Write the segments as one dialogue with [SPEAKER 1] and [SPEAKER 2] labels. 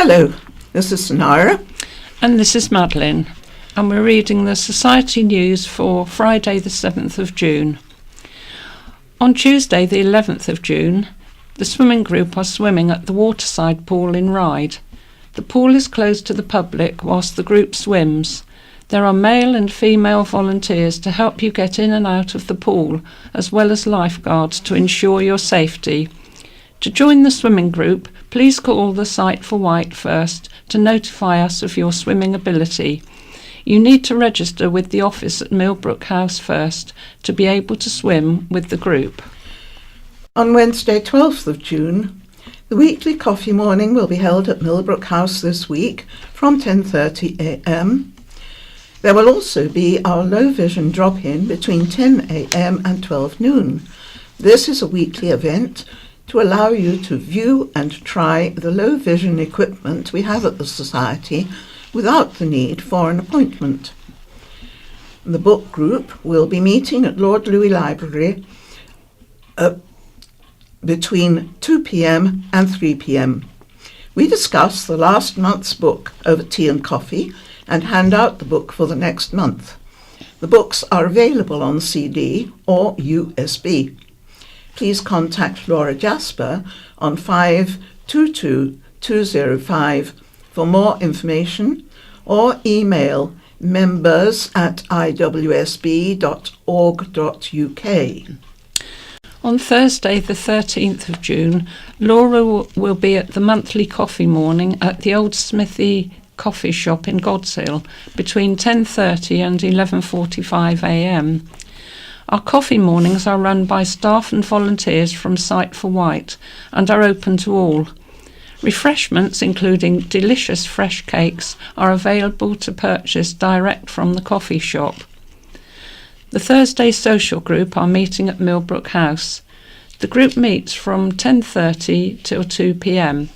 [SPEAKER 1] Hello, this is Sonara.
[SPEAKER 2] And this is Madeline, and we're reading the Society News for Friday the 7th of June. On Tuesday the 11th of June, the swimming group are swimming at the waterside pool in Ryde. The pool is closed to the public whilst the group swims. There are male and female volunteers to help you get in and out of the pool, as well as lifeguards to ensure your safety. To join the swimming group, please call the site for Wight first to notify us of your swimming ability. You need to register with the office at Millbrook House first to be able to swim with the group.
[SPEAKER 1] On Wednesday 12th of June, the weekly coffee morning will be held at Millbrook House this week from 10:30 a.m. There will also be our low vision drop-in between 10 a.m. and 12 noon. This is a weekly event to allow you to view and try the low vision equipment we have at the Society without the need for an appointment. The book group will be meeting at Lord Louis Library between 2 p.m. and 3 p.m. We discuss the last month's book over tea and coffee and hand out the book for the next month. The books are available on CD or USB. Please contact Laura Jasper on 522205 for more information, or email members@iwsb.org.uk.
[SPEAKER 2] On Thursday the 13th of June, Laura will be at the monthly coffee morning at the Old Smithy Coffee Shop in Godshill between 10:30 and 11:45 a.m. Our coffee mornings are run by staff and volunteers from Site for Wight and are open to all. Refreshments, including delicious fresh cakes, are available to purchase direct from the coffee shop. The Thursday social group are meeting at Millbrook House. The group meets from 10:30 till 2 p.m.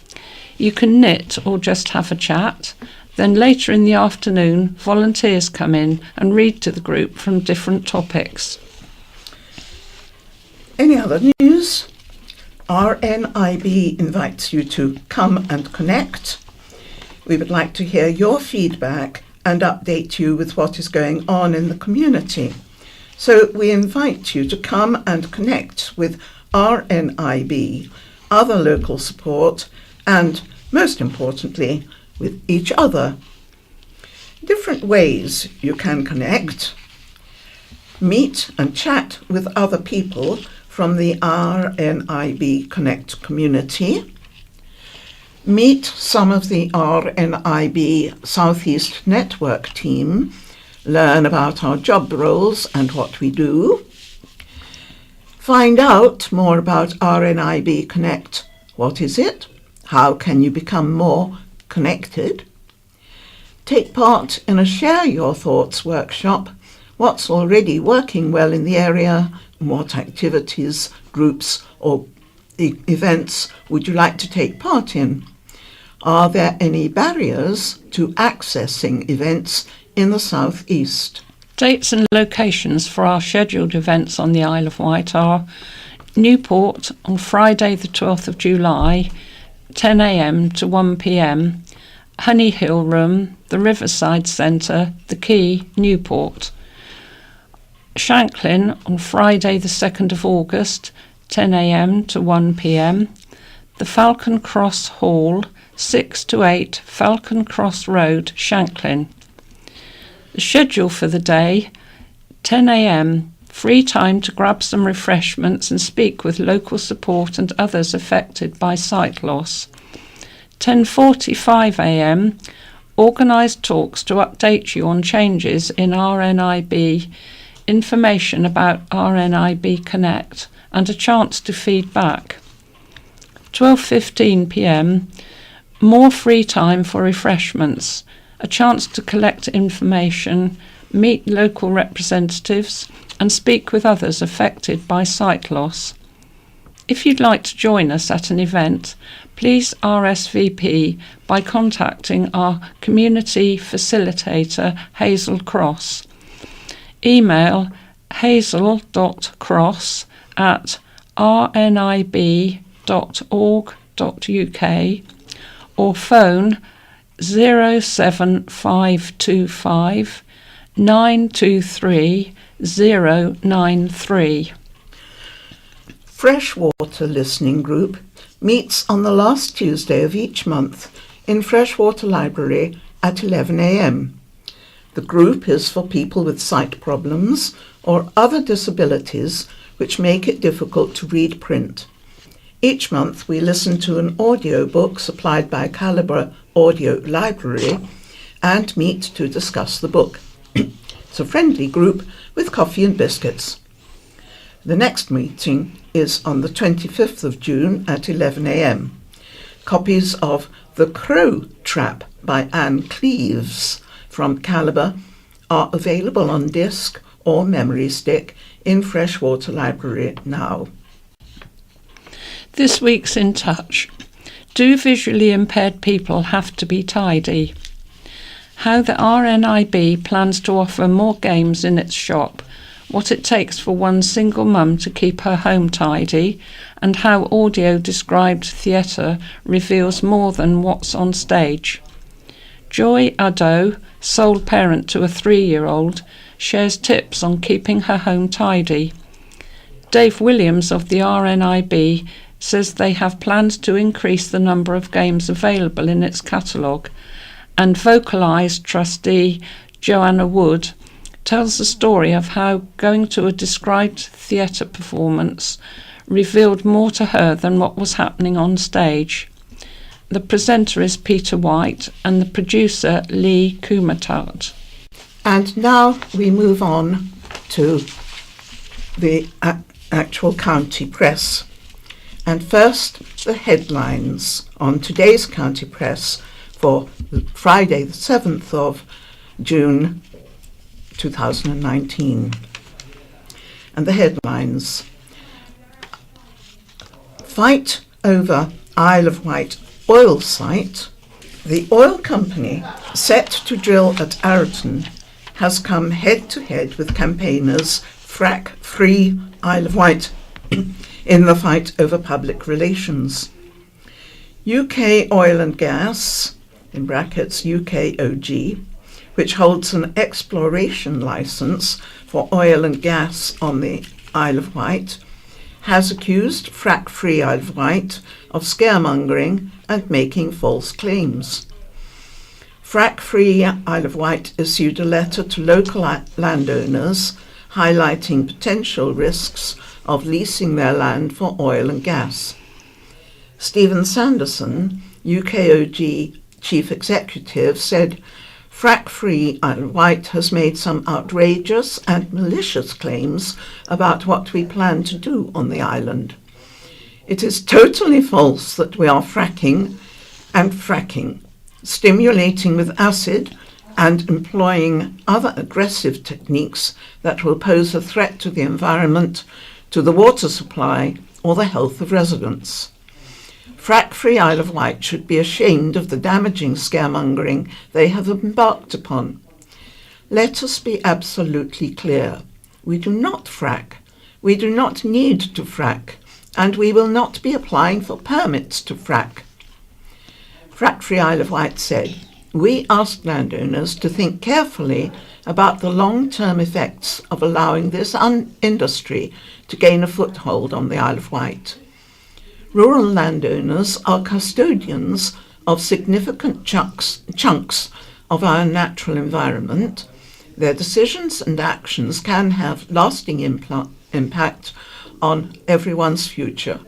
[SPEAKER 2] You can knit or just have a chat. Then later in the afternoon, volunteers come in and read to the group from different topics.
[SPEAKER 1] Any other news? RNIB invites you to come and connect. We would like to hear your feedback and update you with what is going on in the community. So we invite you to come and connect with RNIB, other local support, and most importantly, with each other. Different ways you can connect. Meet and chat with other people from the RNIB Connect community. Meet some of the RNIB Southeast Network team. Learn about our job roles and what we do. Find out more about RNIB Connect. What is it? How can you become more connected? Take part in a Share Your Thoughts workshop. What's already working well in the area? What activities, groups or events would you like to take part in? Are there any barriers to accessing events in the South East?
[SPEAKER 2] Dates and locations for our scheduled events on the Isle of Wight are Newport on Friday the 12th of July, 10 a.m. to 1 p.m, Honey Hill Room, the Riverside Centre, The Quay, Newport. Shanklin on Friday the 2nd of August, 10 a.m. to 1 p.m, the Falcon Cross Hall, 6 to 8 Falcon Cross Road, Shanklin. The schedule for the day, 10 a.m, free time to grab some refreshments and speak with local support and others affected by sight loss. 10:45 a.m, organised talks to update you on changes in RNIB, information about RNIB Connect and a chance to feedback. 12:15 p.m, more free time for refreshments, a chance to collect information, meet local representatives and speak with others affected by sight loss. If you'd like to join us at an event, please RSVP by contacting our community facilitator Hazel Cross. Email hazel.cross@rnib.org.uk or phone 07525 923 093.
[SPEAKER 1] Freshwater Listening Group meets on the last Tuesday of each month in Freshwater Library at 11 a.m. The group is for people with sight problems or other disabilities which make it difficult to read print. Each month we listen to an audio book supplied by Calibre Audio Library and meet to discuss the book. It's a friendly group with coffee and biscuits. The next meeting is on the 25th of June at 11 a.m. Copies of The Crow Trap by Anne Cleeves from Calibre are available on disc or memory stick in Freshwater Library now.
[SPEAKER 2] This week's In Touch. Do visually impaired people have to be tidy? How the RNIB plans to offer more games in its shop, what it takes for one single mum to keep her home tidy, and how audio-described theatre reveals more than what's on stage. Joy Addo, sole parent to a 3-year-old, shares tips on keeping her home tidy. Dave Williams of the RNIB says they have plans to increase the number of games available in its catalogue, and Vocalise trustee Joanna Wood tells the story of how going to a described theatre performance revealed more to her than what was happening on stage. The presenter is Peter Wight and the producer Lee Kumatat.
[SPEAKER 1] And now we move on to the actual county press. And first, the headlines on today's county press for Friday the 7th of June 2019. And the headlines: fight over Isle of Wight oil site. The oil company set to drill at Arreton has come head-to-head with campaigners Frack Free Isle of Wight in the fight over public relations. UK Oil and Gas, in brackets UKOG, which holds an exploration licence for oil and gas on the Isle of Wight, has accused Frack Free Isle of Wight of scaremongering and making false claims. Frack Free Isle of Wight issued a letter to local landowners highlighting potential risks of leasing their land for oil and gas. Stephen Sanderson, UKOG Chief Executive, said Frack Free Isle of Wight has made some outrageous and malicious claims about what we plan to do on the island. It is totally false that we are fracking, stimulating with acid and employing other aggressive techniques that will pose a threat to the environment, to the water supply, or the health of residents. Frack Free Isle of Wight should be ashamed of the damaging scaremongering they have embarked upon. Let us be absolutely clear. We do not frack. We do not need to frack, and we will not be applying for permits to frack. Frack Free Isle of Wight said, we asked landowners to think carefully about the long-term effects of allowing this industry to gain a foothold on the Isle of Wight. Rural landowners are custodians of significant chunks of our natural environment. Their decisions and actions can have lasting impact on everyone's future.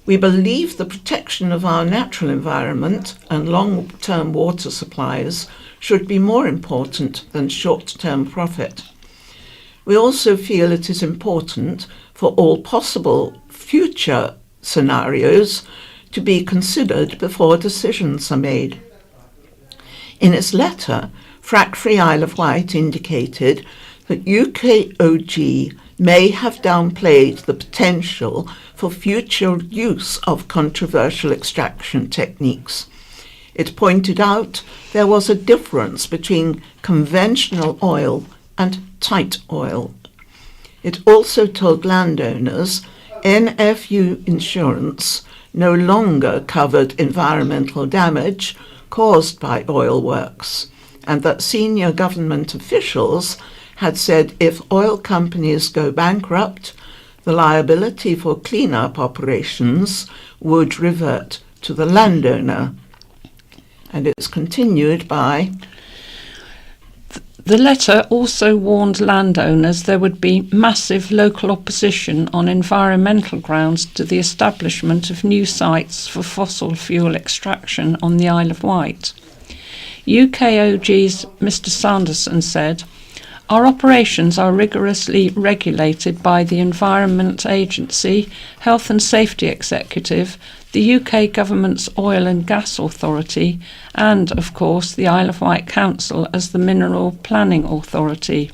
[SPEAKER 1] We believe the protection of our natural environment and long-term water supplies should be more important than short-term profit. We also feel it is important for all possible future scenarios to be considered before decisions are made. In its letter, Frack Free Isle of Wight indicated that UKOG may have downplayed the potential for future use of controversial extraction techniques. It pointed out there was a difference between conventional oil and tight oil. It also told landowners NFU insurance no longer covered environmental damage caused by oil works, and that senior government officials had said if oil companies go bankrupt, the liability for clean-up operations would revert to the landowner. And it's continued by...
[SPEAKER 2] The letter also warned landowners there would be massive local opposition on environmental grounds to the establishment of new sites for fossil fuel extraction on the Isle of Wight. UKOG's Mr. Sanderson said, "Our operations are rigorously regulated by the Environment Agency, Health and Safety Executive, the UK Government's Oil and Gas Authority, and, of course, the Isle of Wight Council as the Mineral Planning Authority.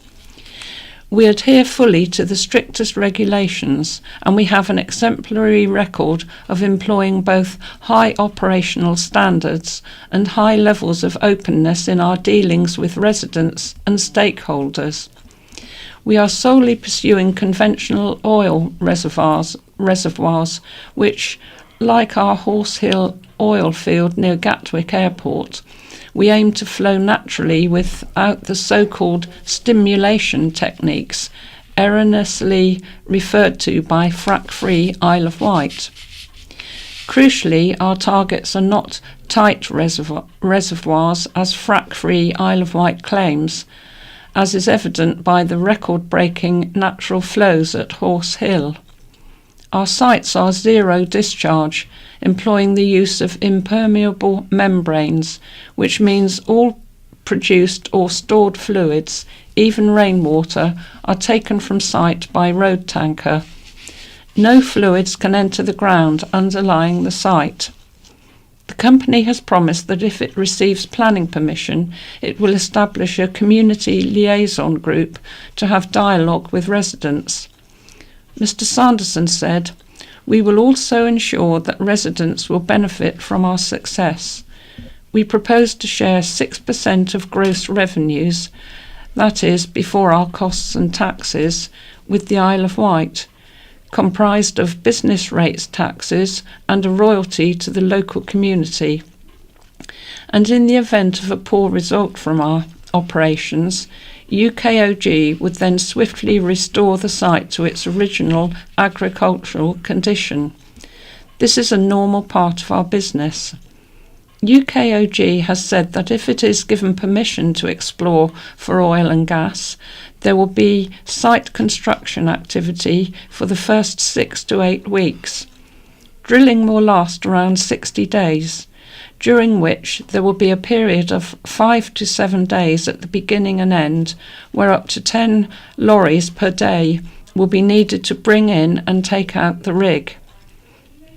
[SPEAKER 2] We adhere fully to the strictest regulations, and we have an exemplary record of employing both high operational standards and high levels of openness in our dealings with residents and stakeholders. We are solely pursuing conventional oil reservoirs which, like our Horse Hill oil field near Gatwick Airport, we aim to flow naturally without the so-called stimulation techniques erroneously referred to by frack-free Isle of Wight. Crucially, our targets are not tight reservoirs as frack-free Isle of Wight claims, as is evident by the record-breaking natural flows at Horse Hill. Our sites are zero discharge, employing the use of impermeable membranes, which means all produced or stored fluids, even rainwater, are taken from site by road tanker. No fluids can enter the ground underlying the site. The company has promised that if it receives planning permission, it will establish a community liaison group to have dialogue with residents. Mr. Sanderson said, "We will also ensure that residents will benefit from our success. We propose to share 6% of gross revenues, that is, before our costs and taxes, with the Isle of Wight, comprised of business rates taxes and a royalty to the local community. And in the event of a poor result from our operations, UKOG would then swiftly restore the site to its original agricultural condition. This is a normal part of our business." UKOG has said that if it is given permission to explore for oil and gas, there will be site construction activity for the first 6 to 8 weeks. Drilling will last around 60 days. During which there will be a period of 5 to 7 days at the beginning and end, where up to 10 lorries per day will be needed to bring in and take out the rig.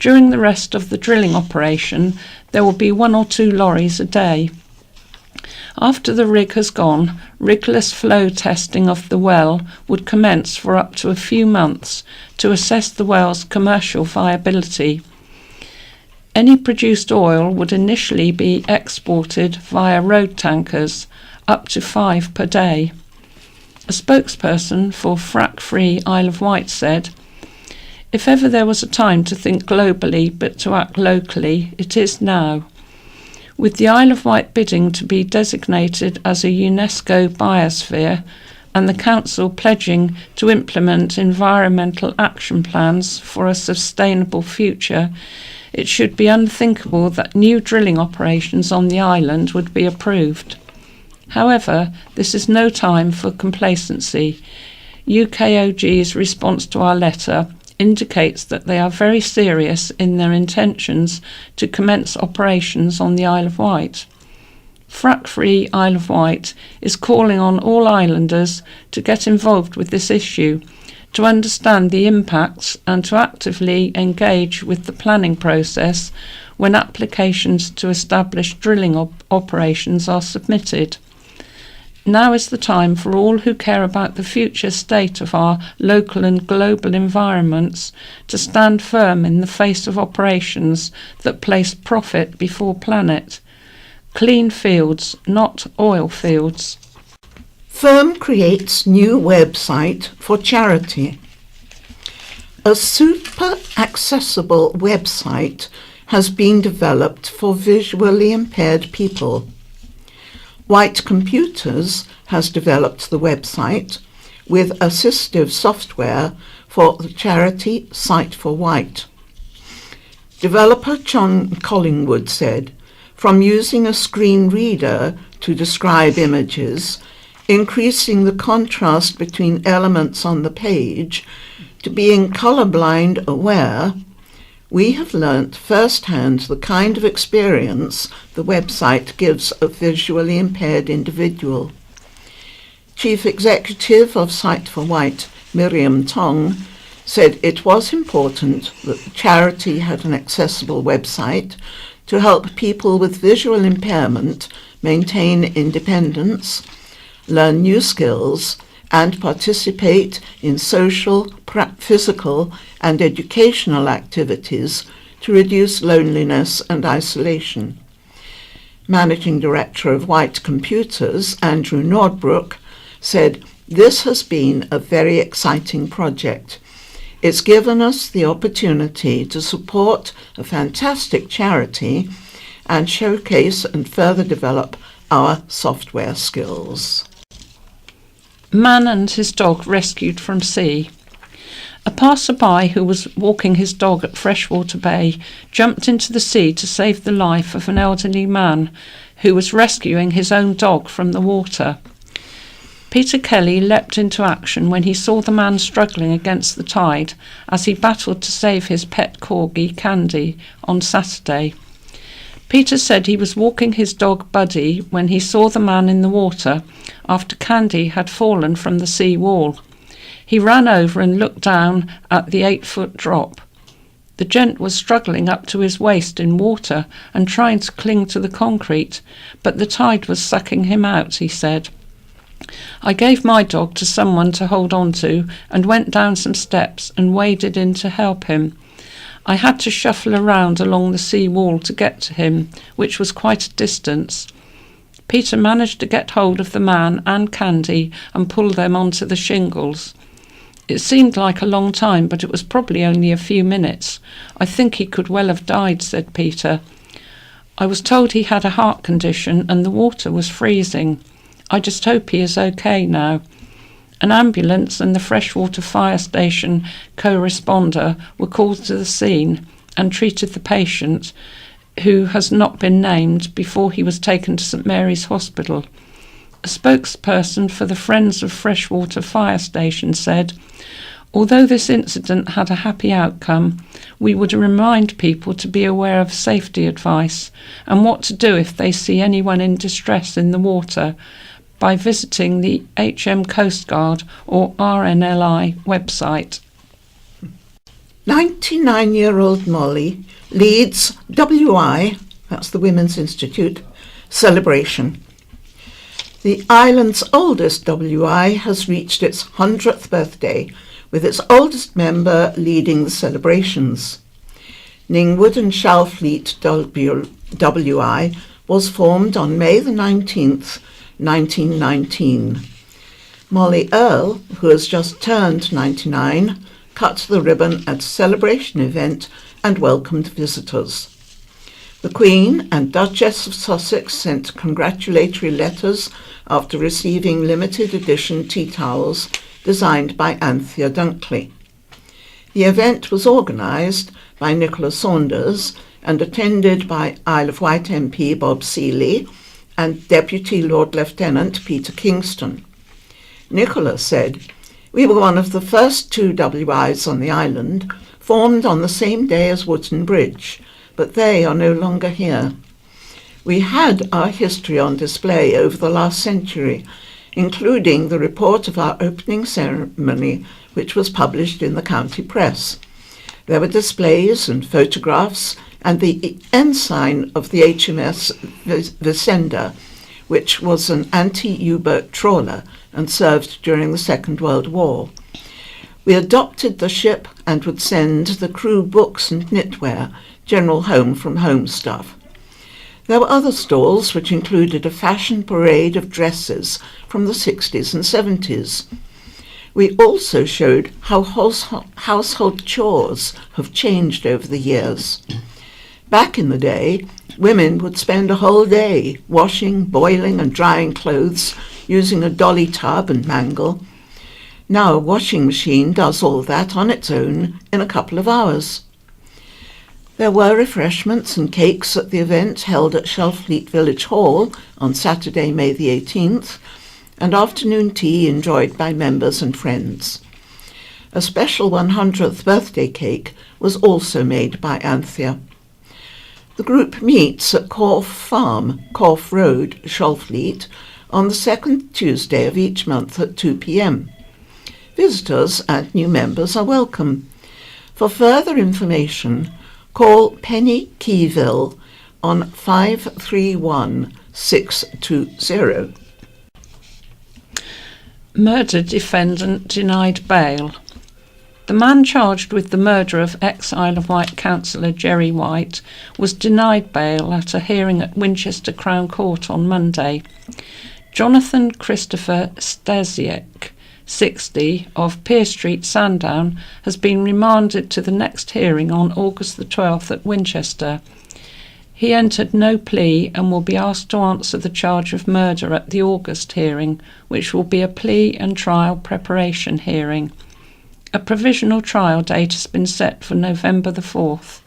[SPEAKER 2] During the rest of the drilling operation, there will be 1 or 2 lorries a day. After the rig has gone, rigless flow testing of the well would commence for up to a few months to assess the well's commercial viability. Any produced oil would initially be exported via road tankers, up to 5 per day. A spokesperson for frack-free Isle of Wight said, "If ever there was a time to think globally but to act locally, it is now. With the Isle of Wight bidding to be designated as a UNESCO biosphere and the Council pledging to implement environmental action plans for a sustainable future, it should be unthinkable that new drilling operations on the island would be approved. However, this is no time for complacency. UKOG's response to our letter indicates that they are very serious in their intentions to commence operations on the Isle of Wight. Frack-free Isle of Wight is calling on all islanders to get involved with this issue, to understand the impacts and to actively engage with the planning process when applications to establish drilling operations are submitted. Now is the time for all who care about the future state of our local and global environments to stand firm in the face of operations that place profit before planet. Clean fields, not oil fields."
[SPEAKER 1] Firm creates new website for charity. A super accessible website has been developed for visually impaired people. Wight Computers has developed the website with assistive software for the charity Sight for Wight. Developer John Collingwood said, "From using a screen reader to describe images, increasing the contrast between elements on the page, to being colourblind aware, we have learnt firsthand the kind of experience the website gives a visually impaired individual." Chief Executive of Sight for Wight, Miriam Tong, said it was important that the charity had an accessible website to help people with visual impairment maintain independence, learn new skills, and participate in social, physical, and educational activities to reduce loneliness and isolation. Managing Director of Wight Computers, Andrew Nordbrook, said, "This has been a very exciting project. It's given us the opportunity to support a fantastic charity and showcase and further develop our software skills."
[SPEAKER 2] Man and his dog rescued from sea. A passerby who was walking his dog at Freshwater Bay jumped into the sea to save the life of an elderly man who was rescuing his own dog from the water. Peter Kelly leapt into action when he saw the man struggling against the tide as he battled to save his pet corgi, Candy, on Saturday. Peter said he was walking his dog Buddy when he saw the man in the water after Candy had fallen from the sea wall. He ran over and looked down at the 8-foot drop. The gent was struggling up to his waist in water and trying to cling to the concrete, but the tide was sucking him out, he said. "I gave my dog to someone to hold on to and went down some steps and waded in to help him. I had to shuffle around along the sea wall to get to him, which was quite a distance." Peter managed to get hold of the man and Candy and pull them onto the shingles. "It seemed like a long time, but it was probably only a few minutes. I think he could well have died," said Peter. "I was told he had a heart condition and the water was freezing. I just hope he is okay now." An ambulance and the Freshwater fire station co-responder were called to the scene and treated the patient, who has not been named, before he was taken to St Mary's Hospital. A spokesperson for the Friends of Freshwater Fire Station said, "Although this incident had a happy outcome, we would remind people to be aware of safety advice and what to do if they see anyone in distress in the water by visiting the HM Coast Guard or RNLI website."
[SPEAKER 1] 99-year-old Molly leads WI, that's the Women's Institute, celebration. The island's oldest WI has reached its 100th birthday, with its oldest member leading the celebrations. Ningwood and Shalfleet WI was formed on May the 19th, 1919. Molly Earle, who has just turned 99, cut the ribbon at a celebration event and welcomed visitors. The Queen and Duchess of Sussex sent congratulatory letters after receiving limited edition tea towels designed by Anthea Dunkley. The event was organised by Nicola Saunders and attended by Isle of Wight MP Bob Seeley and Deputy Lord Lieutenant Peter Kingston. Nicola said, "We were one of the first 2 WIs on the island, formed on the same day as Wootton Bridge, but they are no longer here. We had our history on display over the last century, including the report of our opening ceremony, which was published in the county press. There were displays and photographs and the ensign of the HMS Vicenda, which was an anti-U-boat trawler and served during the Second World War. We adopted the ship and would send the crew books and knitwear, general home-from-home stuff. There were other stalls which included a fashion parade of dresses from the 60s and 70s. We also showed how household chores have changed over the years. Back in the day, women would spend a whole day washing, boiling and drying clothes using a dolly tub and mangle. Now a washing machine does all that on its own in a couple of hours. There were refreshments and cakes at the event held at Shelfleet Village Hall on Saturday, May the 18th, and afternoon tea enjoyed by members and friends. A special 100th birthday cake was also made by Anthea. The group meets at Corfe Farm, Corfe Road, Shelfleet, on the second Tuesday of each month at 2 p.m. Visitors and new members are welcome. For further information, call Penny Keyville on 531 620.
[SPEAKER 2] Murder defendant denied bail. The man charged with the murder of ex-Isle of Wight councillor Jerry Wight was denied bail at a hearing at Winchester Crown Court on Monday. Jonathan Christopher Stasiak, 60, of Pier Street, Sandown, has been remanded to the next hearing on August the 12th at Winchester. He entered no plea and will be asked to answer the charge of murder at the August hearing, which will be a plea and trial preparation hearing. A provisional trial date has been set for November the 4th.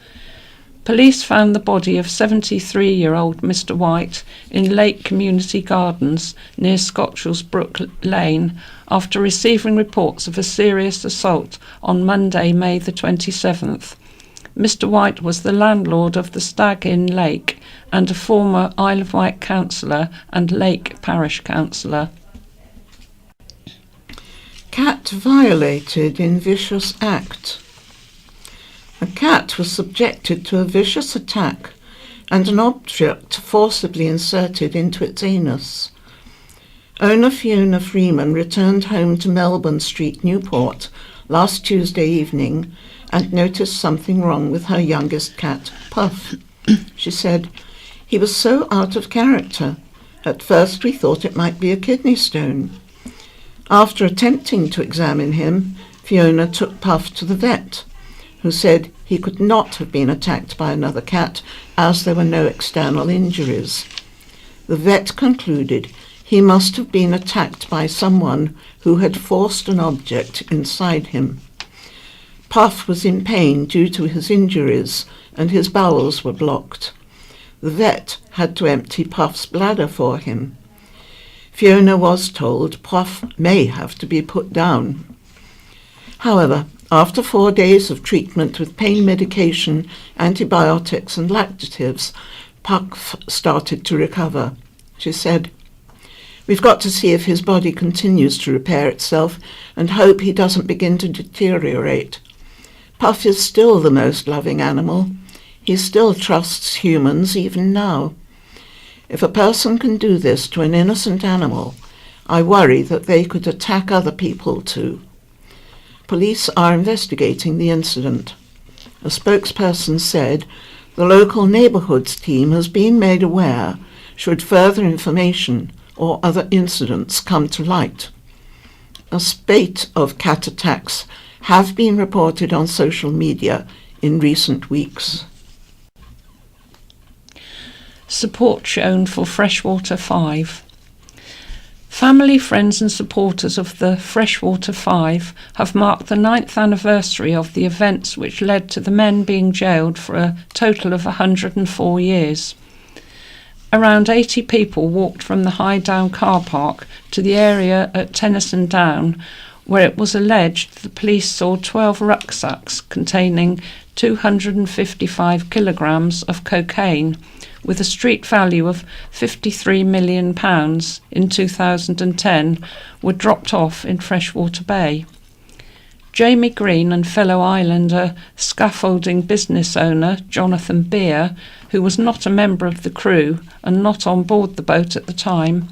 [SPEAKER 2] Police found the body of 73-year-old Mr. Wight in Lake Community Gardens near Scotchell's Brook Lane after receiving reports of a serious assault on Monday, May the 27th. Mr. Wight was the landlord of the Stag Inn Lake and a former Isle of Wight councillor and Lake Parish councillor.
[SPEAKER 1] Cat violated in vicious act. A cat was subjected to a vicious attack and an object forcibly inserted into its anus. Owner Fiona Freeman returned home to Melbourne Street, Newport, last Tuesday evening and noticed something wrong with her youngest cat, Puff. She said, "He was so out of character. At first we thought it might be a kidney stone." After attempting to examine him, Fiona took Puff to the vet, who said he could not have been attacked by another cat as there were no external injuries. The vet concluded he must have been attacked by someone who had forced an object inside him. Puff was in pain due to his injuries and his bowels were blocked. The vet had to empty Puff's bladder for him. Fiona was told Puff may have to be put down. However, after 4 days of treatment with pain medication, antibiotics and laxatives, Puff started to recover. She said, "We've got to see if his body continues to repair itself and hope he doesn't begin to deteriorate. Puff is still the most loving animal. He still trusts humans even now. If a person can do this to an innocent animal, I worry that they could attack other people too." Police are investigating the incident. A spokesperson said the local neighbourhoods team has been made aware should further information or other incidents come to light. A spate of cat attacks have been reported on social media in recent weeks.
[SPEAKER 2] Support shown for Freshwater 5. Family, friends and supporters of the Freshwater 5 have marked the 9th anniversary of the events which led to the men being jailed for a total of 104 years. Around 80 people walked from the High Down car park to the area at Tennyson Down, where it was alleged the police saw 12 rucksacks containing 255 kilograms of cocaine, with a street value of £53 million in 2010, were dropped off in Freshwater Bay. Jamie Green and fellow islander scaffolding business owner Jonathan Beer, who was not a member of the crew and not on board the boat at the time,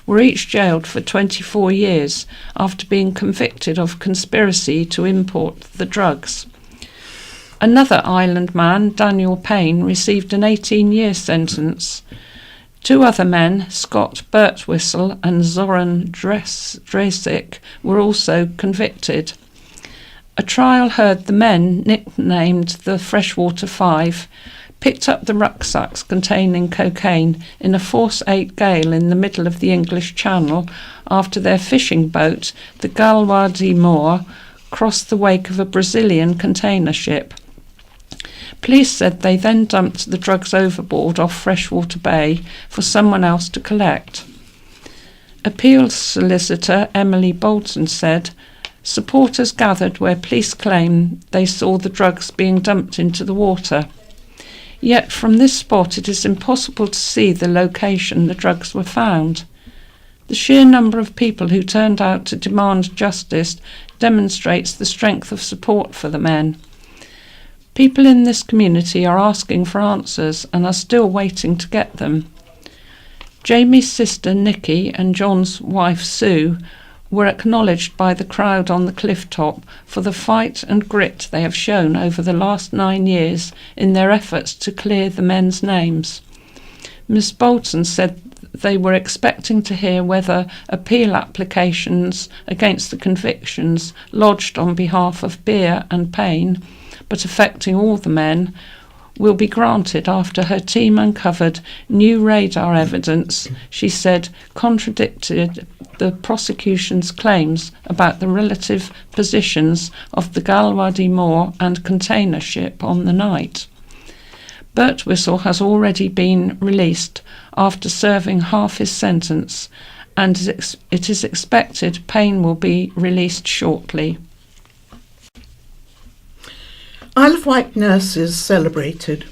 [SPEAKER 2] were each jailed for 24 years after being convicted of conspiracy to import the drugs. Another island man, Daniel Payne, received an 18-year sentence. Two other men, Scott Birtwistle and Zoran Dresic, were also convicted. A trial heard the men, nicknamed the Freshwater Five, picked up the rucksacks containing cocaine in a force 8 gale in the middle of the English Channel after their fishing boat, the Galwadi Moor, crossed the wake of a Brazilian container ship. Police said they then dumped the drugs overboard off Freshwater Bay for someone else to collect. Appeals solicitor Emily Bolton said, supporters gathered where police claim they saw the drugs being dumped into the water. Yet from this spot it is impossible to see the location the drugs were found. The sheer number of people who turned out to demand justice demonstrates the strength of support for the men. People in this community are asking for answers and are still waiting to get them. Jamie's sister Nikki and John's wife Sue were acknowledged by the crowd on the cliff top for the fight and grit they have shown over the last 9 years in their efforts to clear the men's names. Miss Bolton said they were expecting to hear whether appeal applications against the convictions lodged on behalf of Beer and Payne, but affecting all the men, will be granted after her team uncovered new radar evidence, she said, contradicted the prosecution's claims about the relative positions of the Galwadi Moor and container ship on the night. Birtwistle has already been released after serving half his sentence, and it is expected Payne will be released shortly.
[SPEAKER 1] Isle of Wight nurses celebrated.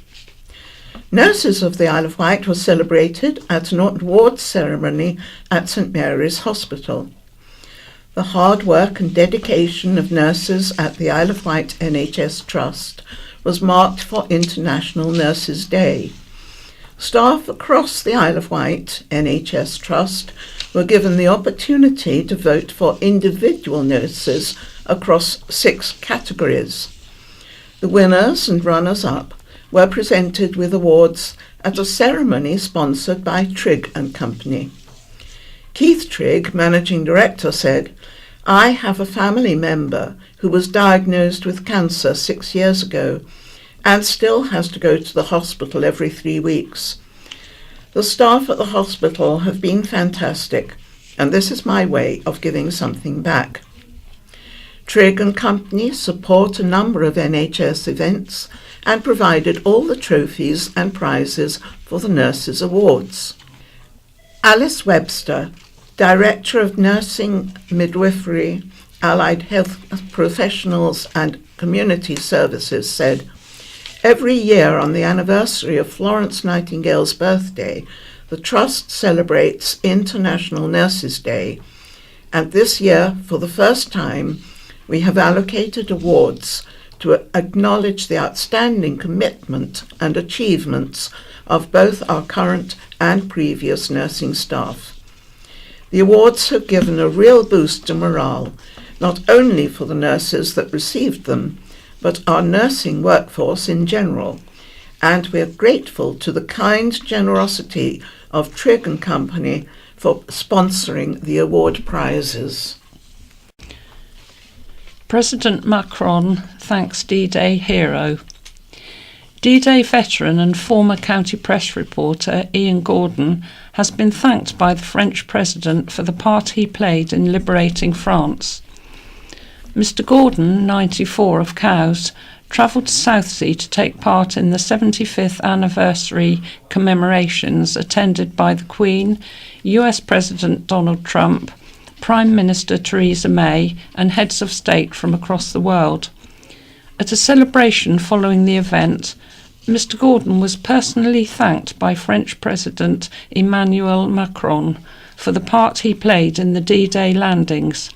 [SPEAKER 1] Nurses of the Isle of Wight were celebrated at an awards ceremony at St Mary's Hospital. The hard work and dedication of nurses at the Isle of Wight NHS Trust was marked for International Nurses Day. Staff across the Isle of Wight NHS Trust were given the opportunity to vote for individual nurses across 6 categories. The winners and runners-up were presented with awards at a ceremony sponsored by Trigg and Company. Keith Trigg, Managing Director, said, "I have a family member who was diagnosed with cancer 6 years ago and still has to go to the hospital every 3 weeks. The staff at the hospital have been fantastic, and this is my way of giving something back." Trigg and Company support a number of NHS events and provided all the trophies and prizes for the Nurses Awards. Alice Webster, Director of Nursing, Midwifery, Allied Health Professionals and Community Services, said, "Every year on the anniversary of Florence Nightingale's birthday, the Trust celebrates International Nurses Day, and this year, for the first time, we have allocated awards to acknowledge the outstanding commitment and achievements of both our current and previous nursing staff. The awards have given a real boost to morale, not only for the nurses that received them, but our nursing workforce in general, and we are grateful to the kind generosity of Trigg and Company for sponsoring the award prizes."
[SPEAKER 2] President Macron thanks D-Day hero. D-Day veteran and former county press reporter Ian Gordon has been thanked by the French president for the part he played in liberating France. Mr Gordon, 94, of Cowes, travelled to Southsea to take part in the 75th anniversary commemorations attended by the Queen, US President Donald Trump, Prime Minister Theresa May and heads of state from across the world. At a celebration following the event, Mr Gordon was personally thanked by French President Emmanuel Macron for the part he played in the D-Day landings.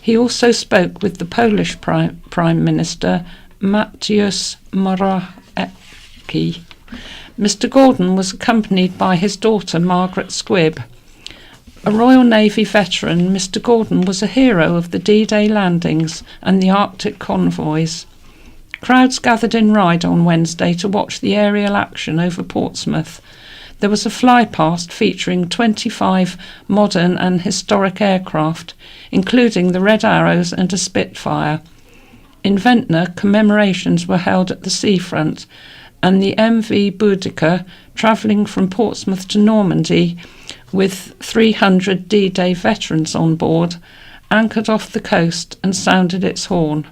[SPEAKER 2] He also spoke with the Polish Prime Minister Mateusz Morawiecki. Mr Gordon was accompanied by his daughter Margaret Squibb. A Royal Navy veteran, Mr Gordon was a hero of the D-Day landings and the Arctic convoys. Crowds gathered in Ryde on Wednesday to watch the aerial action over Portsmouth. there was a flypast featuring 25 modern and historic aircraft, including the Red Arrows and a Spitfire. In Ventnor, commemorations were held at the seafront, and the MV Boudicca, travelling from Portsmouth to Normandy with 300 D-Day veterans on board, anchored off the coast and sounded its horn.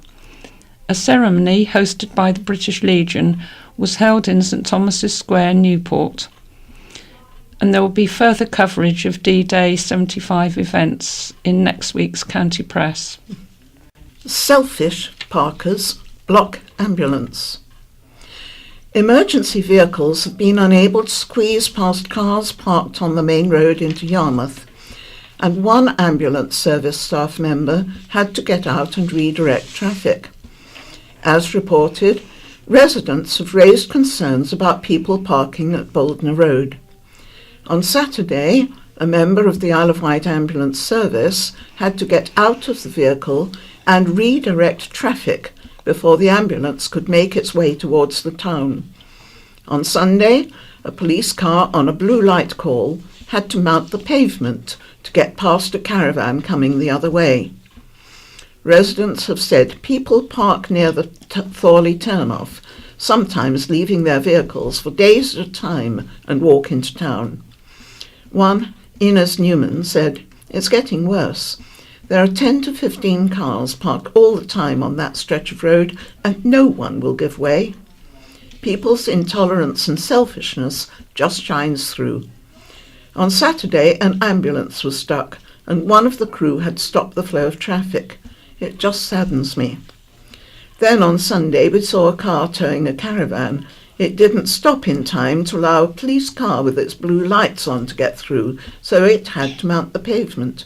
[SPEAKER 2] A ceremony hosted by the British Legion was held in St Thomas's Square, Newport. And there will be further coverage of D-Day 75 events in next week's county press.
[SPEAKER 1] Selfish parkers block ambulance. Emergency vehicles have been unable to squeeze past cars parked on the main road into Yarmouth, and one ambulance service staff member had to get out and redirect traffic. As reported, residents have raised concerns about people parking at Boldner Road. On Saturday, a member of the Isle of Wight ambulance service had to get out of the vehicle and redirect traffic before the ambulance could make its way towards the town. On Sunday, a police car on a blue light call had to mount the pavement to get past a caravan coming the other way. Residents have said people park near the Thorley turnoff, sometimes leaving their vehicles for days at a time and walk into town. One, Ines Newman, said, "It's getting worse. There are 10 to 15 cars parked all the time on that stretch of road, and no one will give way." People's intolerance and selfishness just shines through. On Saturday, an ambulance was stuck, and one of the crew had stopped the flow of traffic. It just saddens me. Then on Sunday, we saw a car towing a caravan. It didn't stop in time to allow a police car with its blue lights on to get through, so it had to mount the pavement.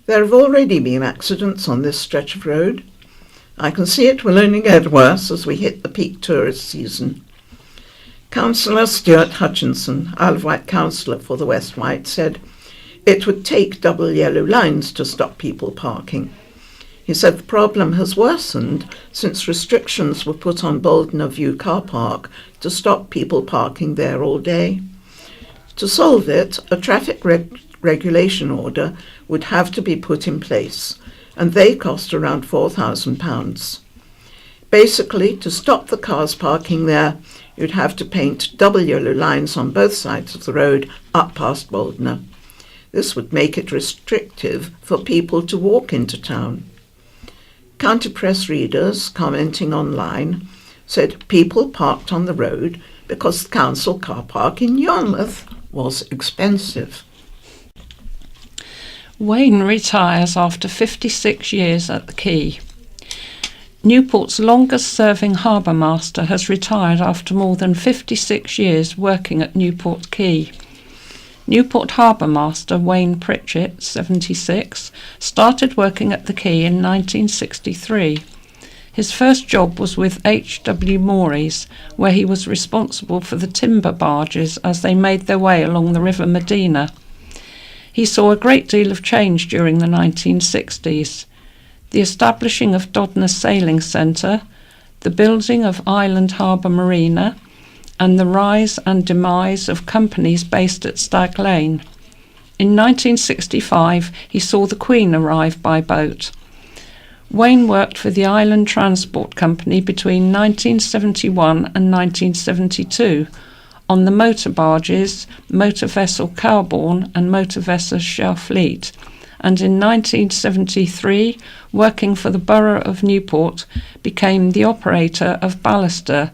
[SPEAKER 1] There have already been accidents on this stretch of road. I can see it will only get worse as we hit the peak tourist season. Councillor Stuart Hutchinson, Isle of Wight councillor for the West Wight, said it would take double yellow lines to stop people parking. He said the problem has worsened since restrictions were put on Boldner View car park to stop people parking there all day. To solve it, a traffic regulation order would have to be put in place, and they cost around £4,000. Basically, to stop the cars parking there, you'd have to paint double yellow lines on both sides of the road up past Boldner. This would make it restrictive for people to walk into town. County press readers, commenting online, said people parked on the road because the council car park in Yarmouth was expensive.
[SPEAKER 2] Wayne retires after 56 years at the Quay. Newport's longest-serving harbour master has retired after more than 56 years working at Newport Quay. Newport Harbour Master Wayne Pritchett, 76, started working at the quay in 1963. His first job was with H.W. Morey's, where he was responsible for the timber barges as they made their way along the River Medina. He saw a great deal of change during the 1960s. The establishing of Dodner Sailing Centre, the building of Island Harbour Marina, and the rise and demise of companies based at Stag Lane. In 1965, he saw the Queen arrive by boat. Wayne worked for the Island Transport Company between 1971 and 1972 on the motor barges, motor vessel Cowbourne and motor vessel Sharfleet, and in 1973, working for the Borough of Newport, became the operator of Ballaster,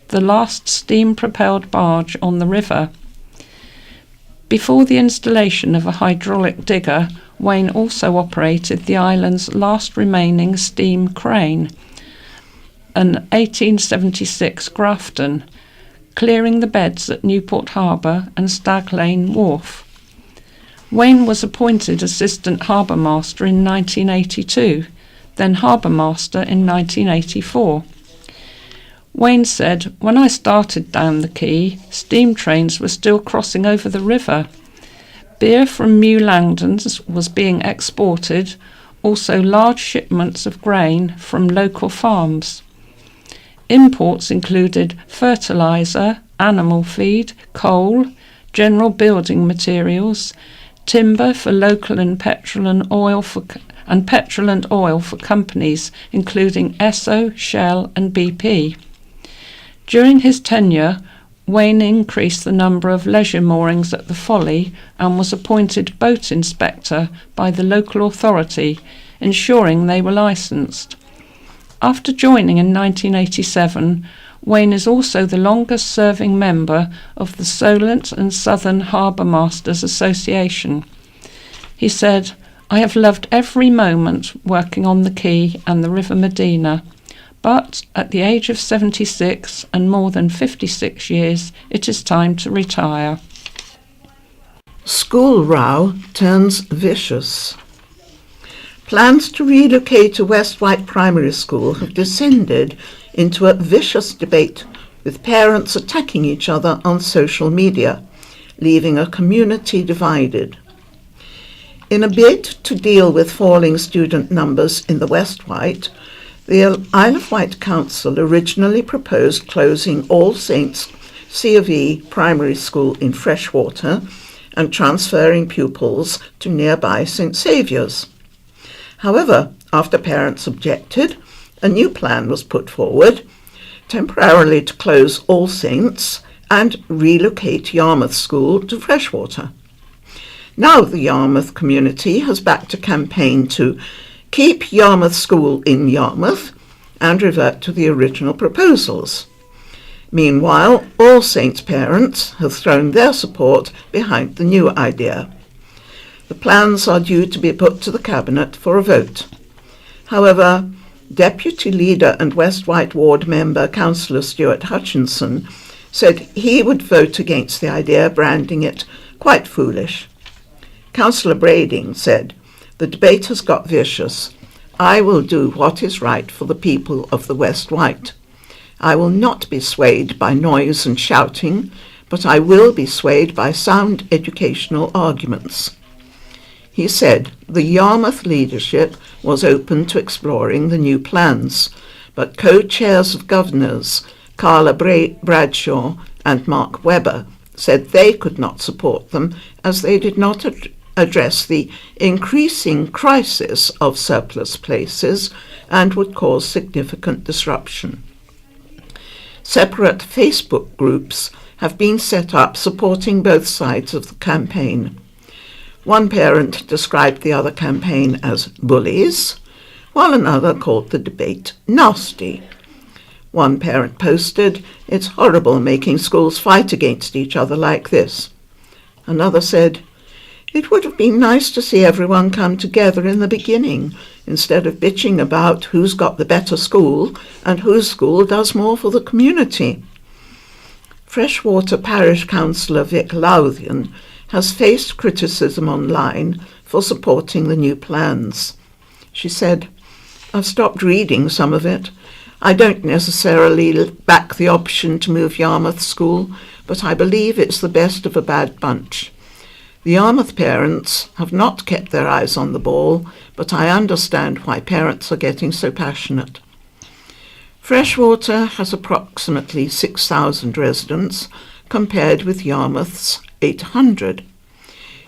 [SPEAKER 2] the last steam-propelled barge on the river. Before the installation of a hydraulic digger, Wayne also operated the island's last remaining steam crane, an 1876 Grafton, clearing the beds at Newport Harbour and Stag Lane Wharf. Wayne was appointed Assistant Harbour Master in 1982, then Harbour Master in 1984. Wayne said, "When I started down the quay, steam trains were still crossing over the river. Beer from Mew Langdons was being exported, also large shipments of grain from local farms. Imports included fertiliser, animal feed, coal, general building materials, timber for local and petrol and oil for companies including Esso, Shell and BP. During his tenure, Wayne increased the number of leisure moorings at the Folly and was appointed boat inspector by the local authority, ensuring they were licensed. After joining in 1987, Wayne is also the longest-serving member of the Solent and Southern Harbour Masters Association. He said, "I have loved every moment working on the quay and the River Medina, but at the age of 76 and more than 56 years, it is time to retire."
[SPEAKER 1] School row turns vicious. Plans to relocate a West Wight primary school have descended into a vicious debate, with parents attacking each other on social media, leaving a community divided. In a bid to deal with falling student numbers in the West Wight, the Isle of Wight Council originally proposed closing All Saints C of E primary school in Freshwater and transferring pupils to nearby St Saviour's. However, after parents objected, a new plan was put forward, temporarily to close All Saints and relocate Yarmouth School to Freshwater. Now the Yarmouth community has backed a campaign to keep Yarmouth School in Yarmouth and revert to the original proposals. Meanwhile, All Saints parents have thrown their support behind the new idea. The plans are due to be put to the Cabinet for a vote. However, Deputy Leader and West Wight Ward member Councillor Stuart Hutchinson said he would vote against the idea, branding it quite foolish. Councillor Brading said, "The debate has got vicious. I will do what is right for the people of the West Wight. I will not be swayed by noise and shouting, but I will be swayed by sound educational arguments." He said the Yarmouth leadership was open to exploring the new plans, but co-chairs of governors, Carla Bradshaw and Mark Webber, said they could not support them as they did not address the increasing crisis of surplus places and would cause significant disruption. Separate Facebook groups have been set up supporting both sides of the campaign. One parent described the other campaign as bullies, while another called the debate nasty. One parent posted, "It's horrible making schools fight against each other like this." Another said, "It would have been nice to see everyone come together in the beginning, instead of bitching about who's got the better school and whose school does more for the community." Freshwater Parish Councillor Vic Lowthian has faced criticism online for supporting the new plans. She said, "I've stopped reading some of it. I don't necessarily back the option to move Yarmouth School, but I believe it's the best of a bad bunch. The Yarmouth parents have not kept their eyes on the ball, but I understand why parents are getting so passionate." Freshwater has approximately 6,000 residents, compared with Yarmouth's 800.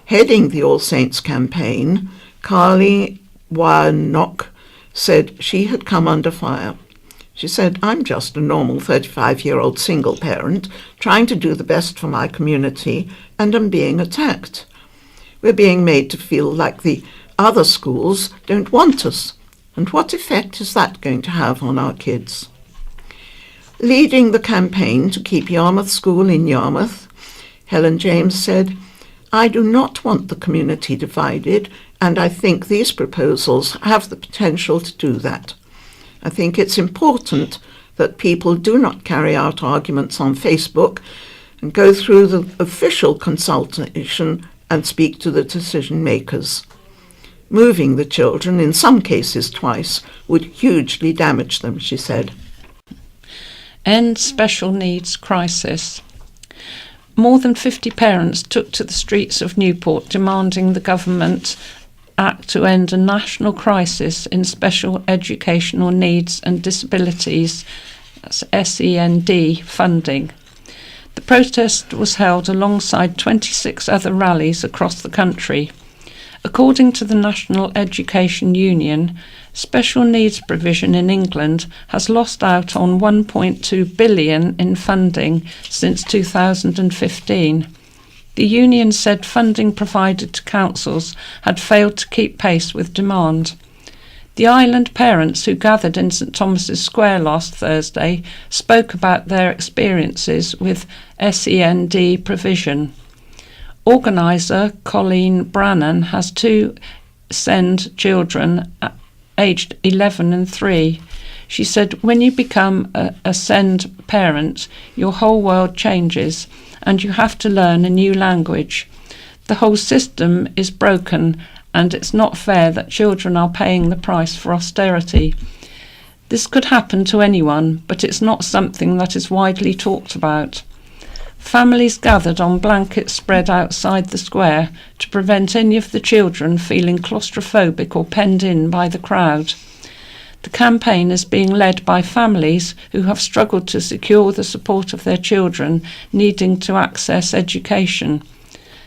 [SPEAKER 1] Heading the All Saints campaign, Carly Warnock said she had come under fire. She said, "I'm just a normal 35-year-old single parent trying to do the best for my community and am being attacked. We're being made to feel like the other schools don't want us. And what effect is that going to have on our kids?" Leading the campaign to keep Yarmouth School in Yarmouth, Helen James said, "I do not want the community divided, and I think these proposals have the potential to do that. I think it's important that people do not carry out arguments on Facebook and go through the official consultation and speak to the decision makers. Moving the children, in some cases twice, would hugely damage them," she said.
[SPEAKER 2] End special needs crisis. More than 50 parents took to the streets of Newport demanding the government act to end a national crisis in special educational needs and disabilities, that's SEND, funding. The The protest was held alongside 26 other rallies across the country. According to the National Education Union, special needs provision in England has lost out on £1.2 billion in funding since 2015. The union said funding provided to councils had failed to keep pace with demand. The island parents who gathered in St Thomas's Square last Thursday spoke about their experiences with SEND provision. Organiser Colleen Brannan has two SEND children aged 11 and 3. She said, when you become a SEND parent, your whole world changes and you have to learn a new language. The whole system is broken and it's not fair that children are paying the price for austerity. This could happen to anyone, but it's not something that is widely talked about. Families gathered on blankets spread outside the square to prevent any of the children feeling claustrophobic or penned in by the crowd. The campaign is being led by families who have struggled to secure the support of their children needing to access education.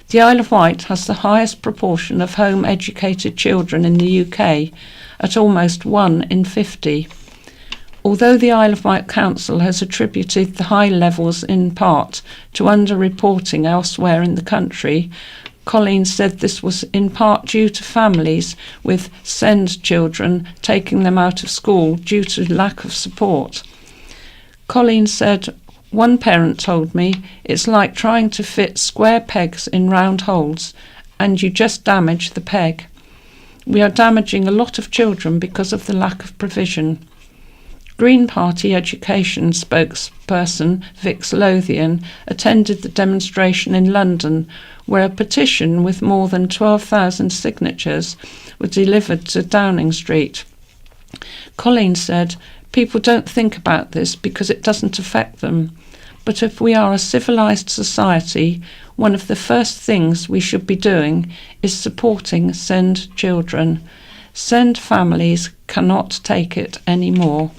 [SPEAKER 2] The Isle of Wight has the highest proportion of home-educated children in the UK, at almost 1 in 50. Although the Isle of Wight Council has attributed the high levels in part to under-reporting elsewhere in the country, Colleen said this was in part due to families with SEND children taking them out of school due to lack of support. Colleen said, one parent told me, it's like trying to fit square pegs in round holes and you just damage the peg. We are damaging a lot of children because of the lack of provision. Green Party education spokesperson Vix Lothian attended the demonstration in London, where a petition with more than 12,000 signatures was delivered to Downing Street. Colleen said, people don't think about this because it doesn't affect them, but if we are a civilised society, one of the first things we should be doing is supporting SEND children. SEND families cannot take it anymore.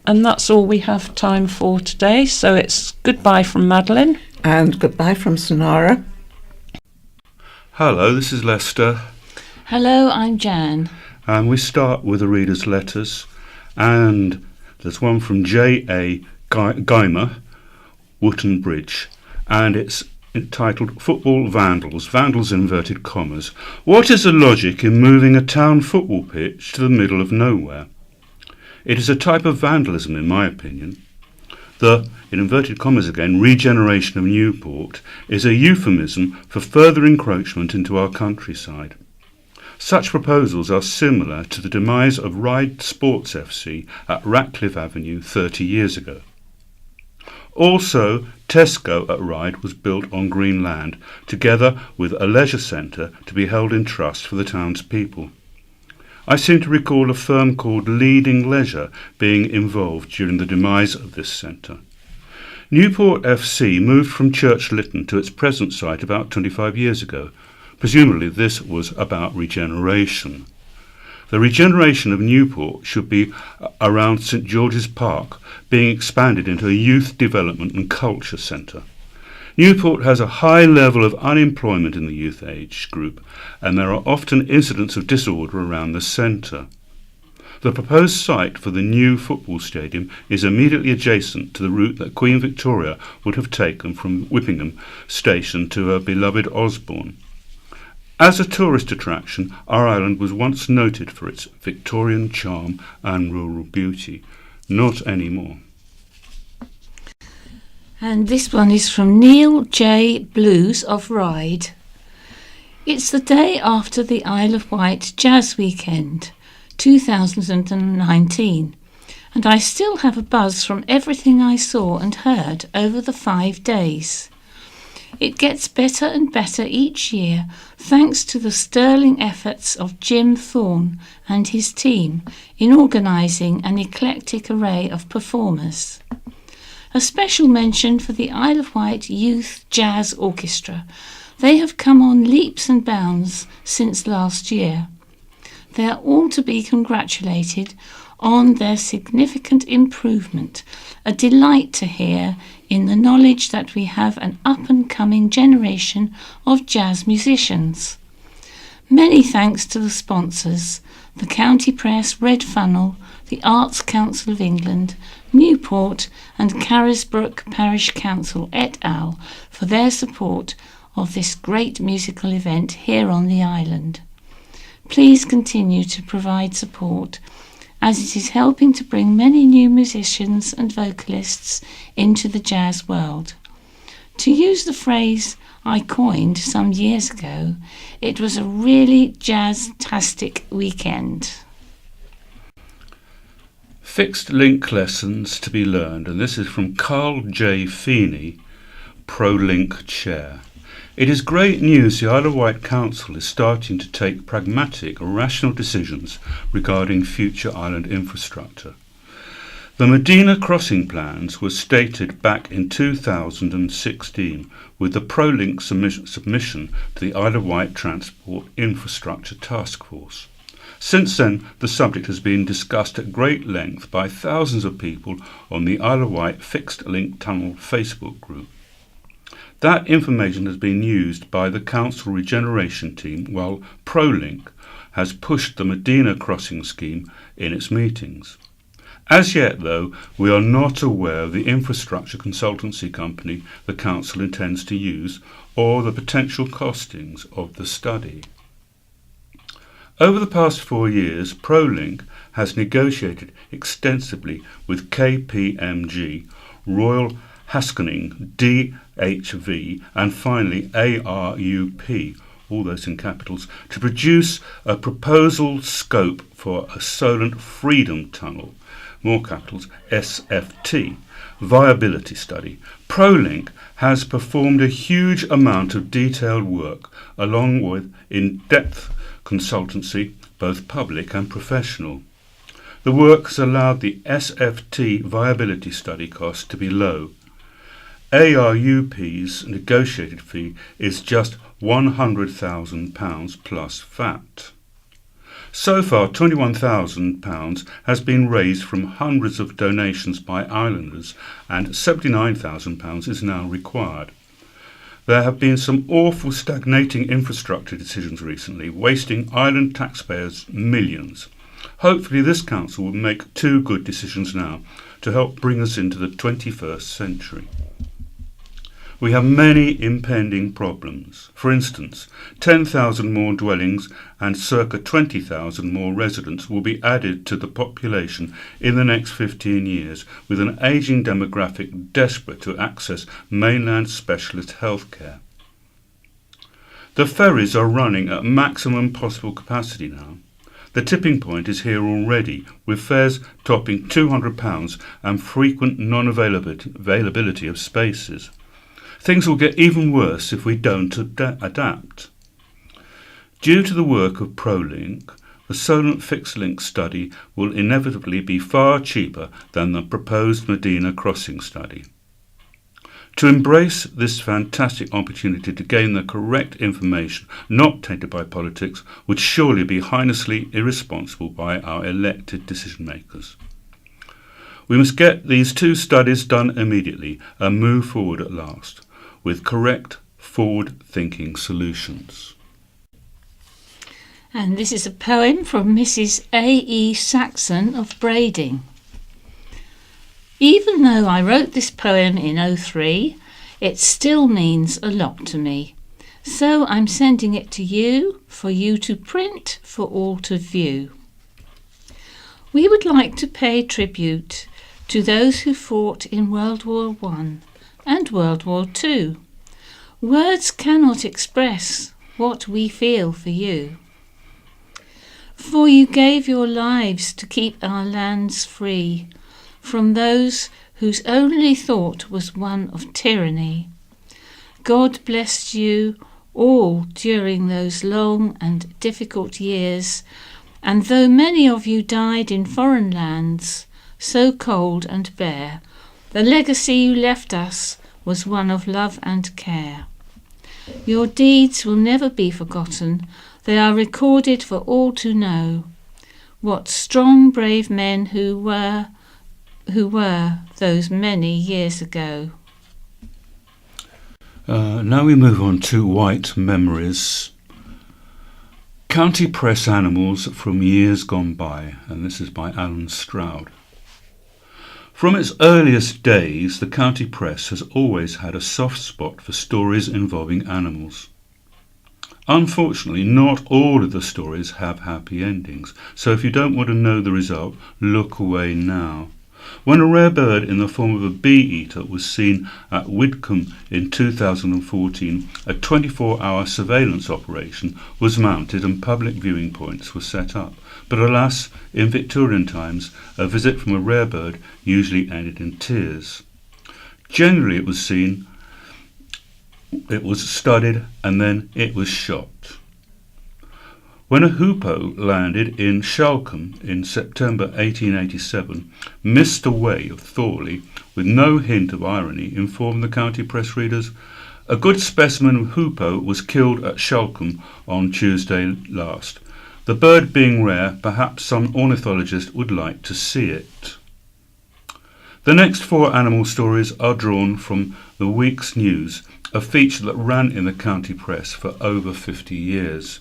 [SPEAKER 2] And that's all we have time for today. So it's goodbye from Madeline.
[SPEAKER 1] And goodbye from Sonara.
[SPEAKER 3] Hello, this is Lester.
[SPEAKER 4] Hello, I'm Jan.
[SPEAKER 3] And we start with the readers' letters. And there's one from J.A. Geimer, Wootton Bridge. And it's entitled Football Vandals, vandals in inverted commas. What is the logic in moving a town football pitch to the middle of nowhere? It is a type of vandalism, in my opinion. The, in inverted commas again, regeneration of Newport is a euphemism for further encroachment into our countryside. Such proposals are similar to the demise of Ryde Sports FC at Ratcliffe Avenue 30 years ago. Also, Tesco at Ryde was built on green land, together with a leisure centre to be held in trust for the townspeople. I seem to recall a firm called Leading Leisure being involved during the demise of this centre. Newport FC moved from Church Lytton to its present site about 25 years ago. Presumably this was about regeneration. The regeneration of Newport should be around St George's Park, being expanded into a youth development and culture centre. Newport has a high level of unemployment in the youth age group, and there are often incidents of disorder around the centre. The proposed site for the new football stadium is immediately adjacent to the route that Queen Victoria would have taken from Whippingham Station to her beloved Osborne. As a tourist attraction, our island was once noted for its Victorian charm and rural beauty. Not anymore.
[SPEAKER 4] And this one is from Neil J. Blues of Ryde. It's the day after the Isle of Wight Jazz Weekend, 2019, and I still have a buzz from everything I saw and heard over the 5 days. It gets better and better each year thanks to the sterling efforts of Jim Thorne and his team in organising an eclectic array of performers. A special mention for the Isle of Wight Youth Jazz Orchestra. They have come on leaps and bounds since last year. They are all to be congratulated on their significant improvement, a delight to hear in the knowledge that we have an up-and-coming generation of jazz musicians. Many thanks to the sponsors, the County Press, Red Funnel, the Arts Council of England, Newport and Carisbrooke Parish Council et al. For their support of this great musical event here on the island. Please continue to provide support as it is helping to bring many new musicians and vocalists into the jazz world. To use the phrase I coined some years ago, it was a really jazz-tastic weekend.
[SPEAKER 3] Fixed link lessons to be learned, and this is from Carl J. Feeney, ProLink Chair. It is great news the Isle of Wight Council is starting to take pragmatic, rational decisions regarding future island infrastructure. The Medina crossing plans were stated back in 2016 with the ProLink submission to the Isle of Wight Transport Infrastructure Task Force. Since then, the subject has been discussed at great length by thousands of people on the Isle of Wight Fixed Link Tunnel Facebook group. That information has been used by the Council Regeneration team while ProLink has pushed the Medina crossing scheme in its meetings. As yet, though, we are not aware of the infrastructure consultancy company the Council intends to use or the potential costings of the study. Over the past 4 years, ProLink has negotiated extensively with KPMG, Royal Haskoning, DHV and finally ARUP, all those in capitals, to produce a proposal scope for a Solent Freedom Tunnel, more capitals, SFT, viability study. ProLink has performed a huge amount of detailed work along with in-depth consultancy, both public and professional. The work has allowed the SFT viability study cost to be low. ARUP's negotiated fee is just £100,000 plus VAT. So far, £21,000 has been raised from hundreds of donations by islanders and £79,000 is now required. There have been some awful stagnating infrastructure decisions recently, wasting island taxpayers millions. Hopefully this council will make 2 good decisions now to help bring us into the 21st century. We have many impending problems. For instance, 10,000 more dwellings and circa 20,000 more residents will be added to the population in the next 15 years, with an ageing demographic desperate to access mainland specialist healthcare. The ferries are running at maximum possible capacity now. The tipping point is here already, with fares topping £200 and frequent non-availability of spaces. Things will get even worse if we don't adapt. Due to the work of ProLink, the Solent Fixed Link study will inevitably be far cheaper than the proposed Medina crossing study. To embrace this fantastic opportunity to gain the correct information, not tainted by politics, would surely be heinously irresponsible by our elected decision makers. We must get these 2 studies done immediately and move forward at last, with correct, forward-thinking solutions.
[SPEAKER 4] And this is a poem from Mrs. A.E. Saxon of Brading. Even though I wrote this poem in 2003, it still means a lot to me. So I'm sending it to you, for you to print, for all to view. We would like to pay tribute to those who fought in World War I and World War II. Words cannot express what we feel for you. For you gave your lives to keep our lands free from those whose only thought was one of tyranny. God blessed you all during those long and difficult years, and though many of you died in foreign lands, so cold and bare, the legacy you left us was one of love and care. Your deeds will never be forgotten. They are recorded for all to know. What strong, brave men who were those many years ago.
[SPEAKER 3] Now we move on to Wight Memories. County Press Animals from Years Gone By, and this is by Alan Stroud. From its earliest days, the County Press has always had a soft spot for stories involving animals. Unfortunately, not all of the stories have happy endings, so if you don't want to know the result, look away now. When a rare bird in the form of a bee-eater was seen at Widcombe in 2014, a 24-hour surveillance operation was mounted and public viewing points were set up. But alas, in Victorian times, a visit from a rare bird usually ended in tears. Generally it was seen, it was studied, and then it was shot. When a hoopoe landed in Shalcombe in September 1887, Mr. Way of Thorley, with no hint of irony, informed the county press readers, "A good specimen of hoopoe was killed at Shalcombe on Tuesday last. The bird being rare, perhaps some ornithologist would like to see it." The next 4 animal stories are drawn from the week's news, a feature that ran in the county press for over 50 years.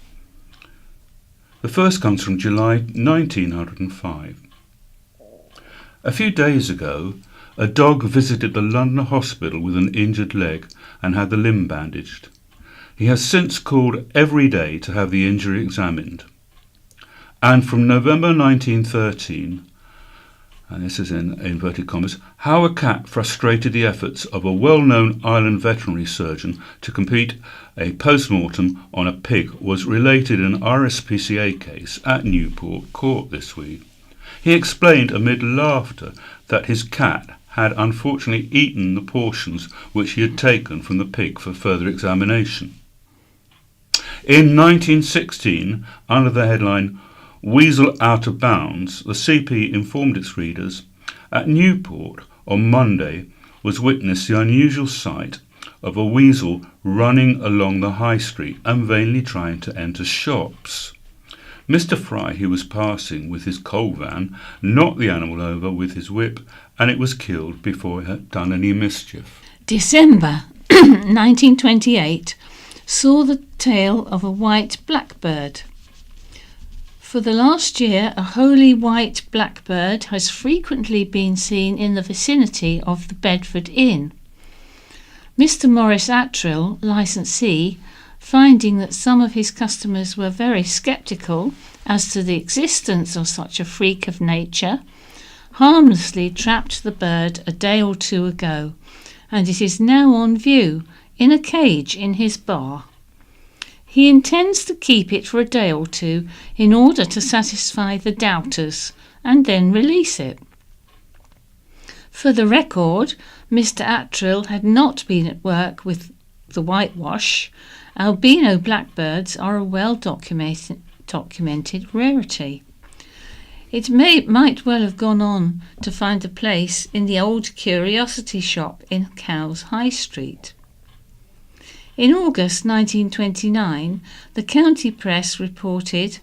[SPEAKER 3] The first comes from July 1905. A few days ago, a dog visited the London hospital with an injured leg and had the limb bandaged. He has since called every day to have the injury examined. And from November 1913, and this is in inverted commas, how a cat frustrated the efforts of a well-known island veterinary surgeon to complete a post-mortem on a pig was related in an RSPCA case at Newport Court this week. He explained amid laughter that his cat had unfortunately eaten the portions which he had taken from the pig for further examination. In 1916, under the headline "Weasel Out of Bounds," the CP informed its readers, at Newport on Monday was witnessed the unusual sight of a weasel running along the high street and vainly trying to enter shops. Mr. Fry, who was passing with his coal van, knocked the animal over with his whip, and it was killed before it had done any mischief.
[SPEAKER 4] December 1928 saw the tale of a white blackbird. For the last year, a holy white blackbird has frequently been seen in the vicinity of the Bedford Inn. Mr. Maurice Attrill, licensee, finding that some of his customers were very sceptical as to the existence of such a freak of nature, harmlessly trapped the bird a day or 2 ago, and it is now on view in a cage in his bar. He intends to keep it for a day or 2 in order to satisfy the doubters and then release it. For the record, Mr. Attrill had not been at work with the whitewash. Albino blackbirds are a well-documented rarity. It might well have gone on to find a place in the old curiosity shop in Cowes High Street. In August 1929, the county press reported,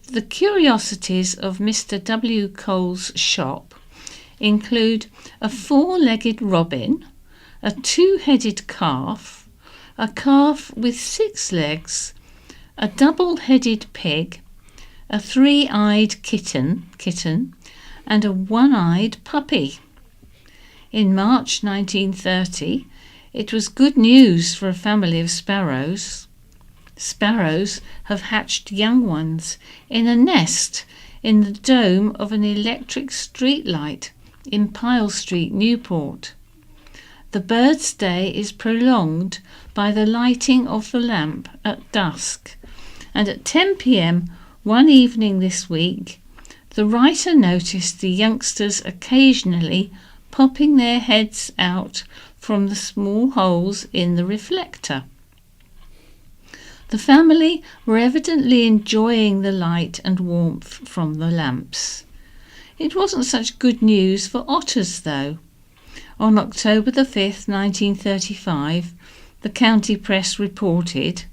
[SPEAKER 4] "The curiosities of Mr. W. Cole's shop include a 4-legged robin, a 2-headed calf, a calf with 6 legs, a double-headed pig, a 3-eyed kitten, and a 1-eyed puppy." In March 1930, it was good news for a family of sparrows. Sparrows have hatched young ones in a nest in the dome of an electric street light in Pyle Street, Newport. The bird's day is prolonged by the lighting of the lamp at dusk, and at 10 p.m. one evening this week, the writer noticed the youngsters occasionally popping their heads out from the small holes in the reflector. The family were evidently enjoying the light and warmth from the lamps. It wasn't such good news for otters, though. On October the 5th, 1935, the county press reported,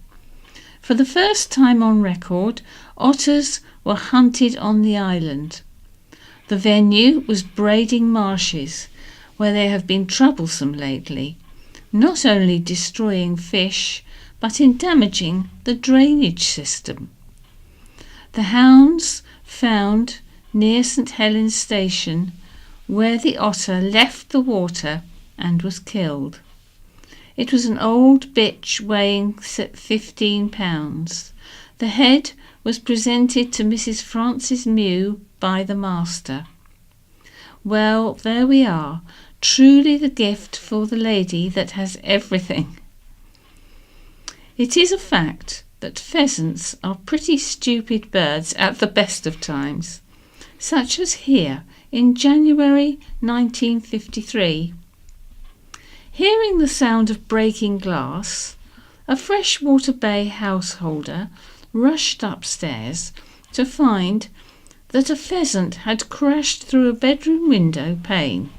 [SPEAKER 4] For the first time on record, otters were hunted on the island. The venue was Brading Marshes, where they have been troublesome lately, not only destroying fish, but in damaging the drainage system. The hounds found near St Helens Station, where the otter left the water and was killed. It was an old bitch weighing 15 pounds. The head was presented to Mrs Frances Mew by the master. Well, there we are, truly the gift for the lady that has everything. It is a fact that pheasants are pretty stupid birds at the best of times, such as here in January 1953. Hearing the sound of breaking glass, a Freshwater Bay householder rushed upstairs to find that a pheasant had crashed through a bedroom window pane.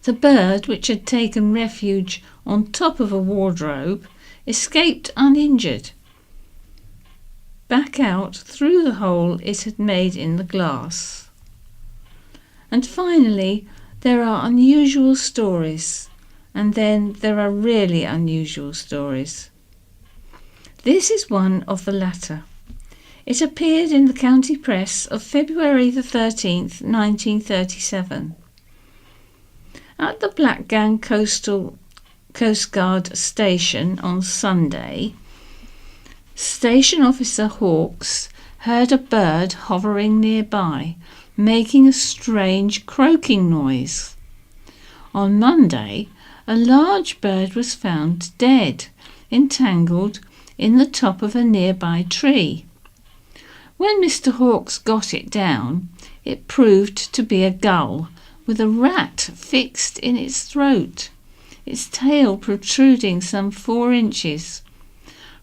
[SPEAKER 4] The bird, which had taken refuge on top of a wardrobe, escaped uninjured, back out through the hole it had made in the glass. And finally, there are unusual stories, and then there are really unusual stories. This is one of the latter. It appeared in the county press of February the 13th, 1937. At the Blackgang Coast Guard station on Sunday, Station Officer Hawkes heard a bird hovering nearby, making a strange croaking noise. On Monday, a large bird was found dead, entangled in the top of a nearby tree. When Mr Hawkes got it down, it proved to be a gull with a rat fixed in its throat, its tail protruding some 4 inches.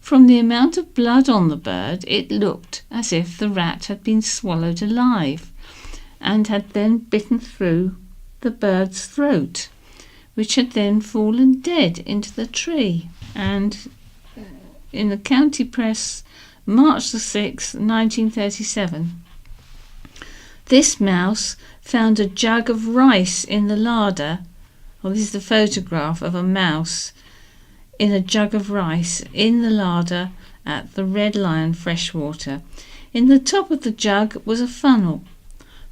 [SPEAKER 4] From the amount of blood on the bird, it looked as if the rat had been swallowed alive and had then bitten through the bird's throat, which had then fallen dead into the tree. And in the county press, March the 6th, 1937, this mouse found a jug of rice in the larder. Well, this is the photograph of a mouse in a jug of rice in the larder at the Red Lion Freshwater. In the top of the jug was a funnel.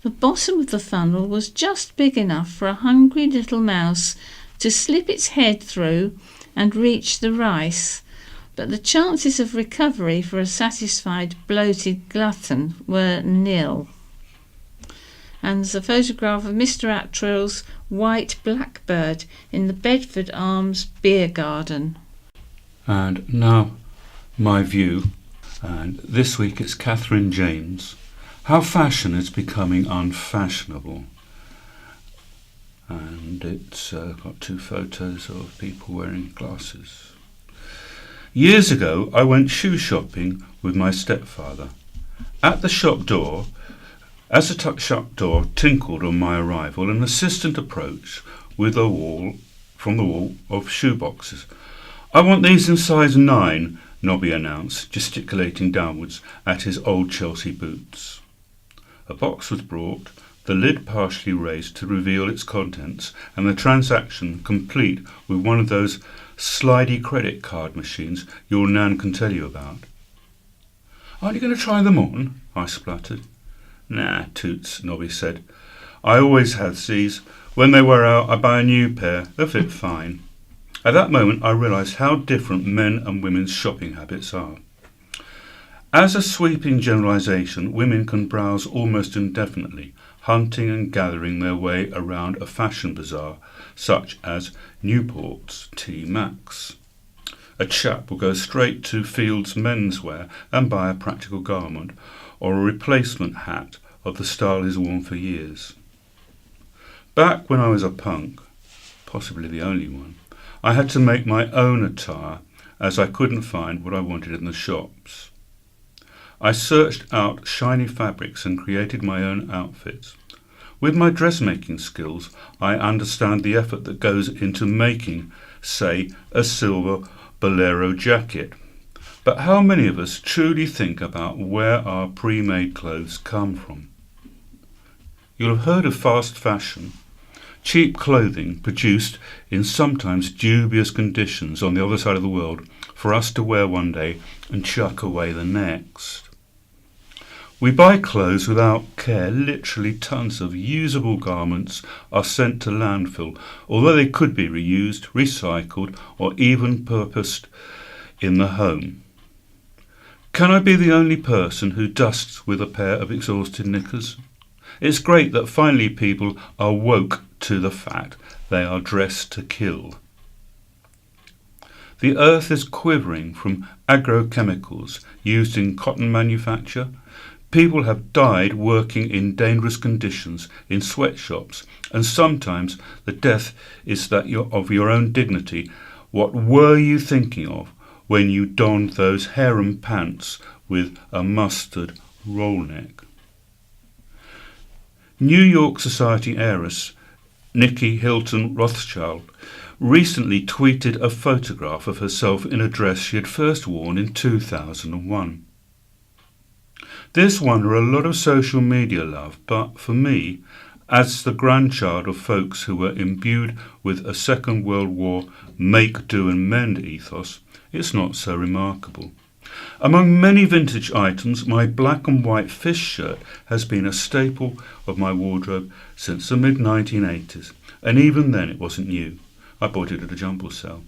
[SPEAKER 4] The bottom of the funnel was just big enough for a hungry little mouse to slip its head through and reach the rice, but the chances of recovery for a satisfied bloated glutton were nil. And there's a photograph of Mr Attrill's white blackbird in the Bedford Arms beer garden.
[SPEAKER 3] And now my view, and this week it's Catherine James. How fashion is becoming unfashionable. And it's got 2 photos of people wearing glasses. Years ago I went shoe shopping with my stepfather. At the shop door, as the shop door tinkled on my arrival, an assistant approached with a wall of shoe boxes. "I want these in size 9, Nobby announced, gesticulating downwards at his old Chelsea boots. A box was brought, the lid partially raised to reveal its contents, and the transaction complete with one of those slidey credit card machines your Nan can tell you about. "Aren't you going to try them on?" I spluttered. "Nah, toots," Nobby said. "I always have these. When they wear out, I buy a new pair. They fit fine." At that moment I realised how different men and women's shopping habits are. As a sweeping generalisation, women can browse almost indefinitely, hunting and gathering their way around a fashion bazaar such as Newport's T Max. A chap will go straight to Field's Menswear and buy a practical garment or a replacement hat of the style he's worn for years. Back when I was a punk, possibly the only one, I had to make my own attire as I couldn't find what I wanted in the shops. I searched out shiny fabrics and created my own outfits. With my dressmaking skills, I understand the effort that goes into making, say, a silver bolero jacket. But how many of us truly think about where our pre-made clothes come from? You'll have heard of fast fashion, cheap clothing produced in sometimes dubious conditions on the other side of the world for us to wear one day and chuck away the next. We buy clothes without care. Literally tons of usable garments are sent to landfill, although they could be reused, recycled, or even purposed in the home. Can I be the only person who dusts with a pair of exhausted knickers? It's great that finally people are woke to the fact they are dressed to kill. The earth is quivering from agrochemicals used in cotton manufacture. People have died working in dangerous conditions in sweatshops, and sometimes the death is that of your own dignity. What were you thinking of when you donned those harem pants with a mustard roll neck? New York society heiress Nikki Hilton Rothschild recently tweeted a photograph of herself in a dress she had first worn in 2001. This won her a lot of social media love, but for me, as the grandchild of folks who were imbued with a Second World War make, do and mend ethos, it's not so remarkable. Among many vintage items, my black and white fish shirt has been a staple of my wardrobe since the mid-1980s, and even then it wasn't new. I bought it at a jumble sale.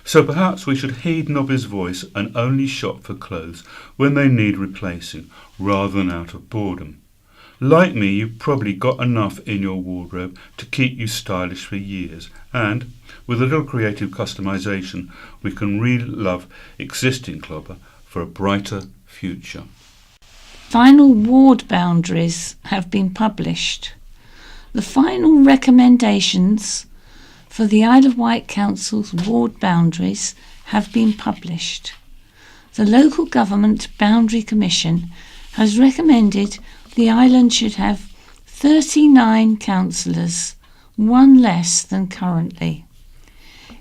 [SPEAKER 3] So perhaps we should heed Nobby's voice and only shop for clothes when they need replacing, rather than out of boredom. Like me, you've probably got enough in your wardrobe to keep you stylish for years, and with a little creative customization, we can re-love existing clobber for a brighter future.
[SPEAKER 4] Final ward boundaries have been published. The final recommendations for the Isle of Wight Council's ward boundaries have been published. The Local Government Boundary Commission has recommended the island should have 39 councillors, one less than currently.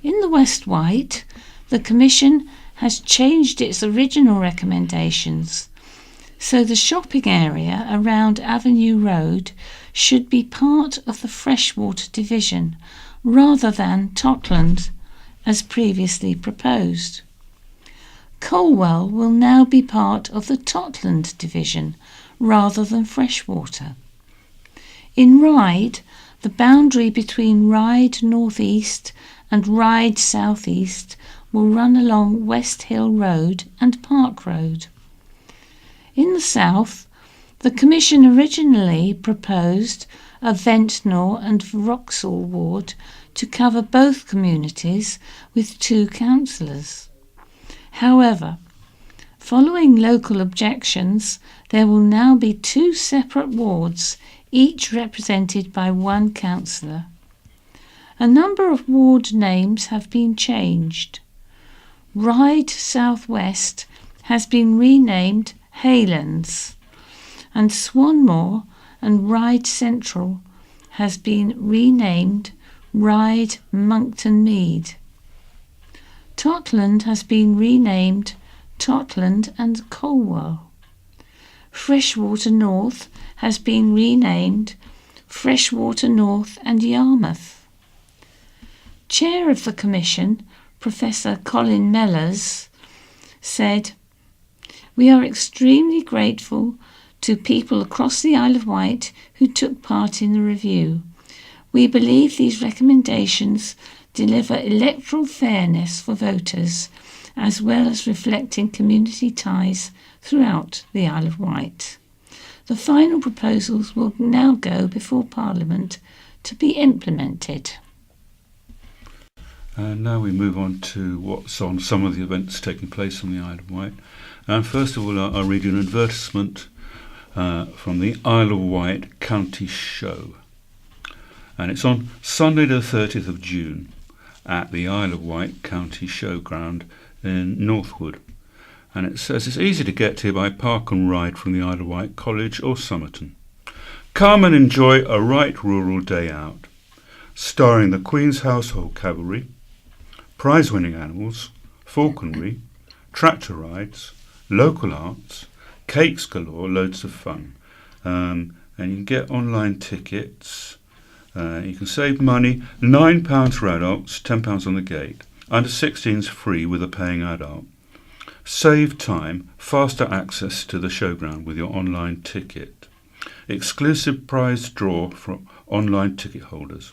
[SPEAKER 4] In the West Wight, the Commission has changed its original recommendations, so the shopping area around Avenue Road should be part of the Freshwater division rather than Totland as previously proposed. Colwell will now be part of the Totland division rather than Freshwater. In Ryde, the boundary between Ryde North East and Ryde South East will run along West Hill Road and Park Road. In the south, the Commission originally proposed a Ventnor and Vauxhall ward to cover both communities with 2 councillors. However, following local objections, there will now be 2 separate wards, each represented by 1 councillor. A number of ward names have been changed. Ryde South West has been renamed Haylands, and Swanmore and Ryde Central has been renamed Ryde Monkton Mead. Totland has been renamed Totland and Colwell. Freshwater North has been renamed Freshwater North and Yarmouth. Chair of the Commission, Professor Colin Mellors, said, "We are extremely grateful to people across the Isle of Wight who took part in the review. We believe these recommendations deliver electoral fairness for voters, as well as reflecting community ties throughout the Isle of Wight. The final proposals will now go before Parliament to be implemented."
[SPEAKER 3] And now we move on to what's on some of the events taking place on the Isle of Wight. And first of all, I'll read you an advertisement from the Isle of Wight County Show. And it's on Sunday the 30th of June at the Isle of Wight County Showground in Northwood. And it says it's easy to get here by park and ride from the Isle of Wight College or Somerton. Come and enjoy a right rural day out, starring the Queen's Household Cavalry, prize-winning animals, falconry, tractor rides, local arts, cakes galore, loads of fun. And you can get online tickets. You can save money, £9 for adults, £10 on the gate. Under 16s free with a paying adult. Save time, faster access to the showground with your online ticket. Exclusive prize draw for online ticket holders.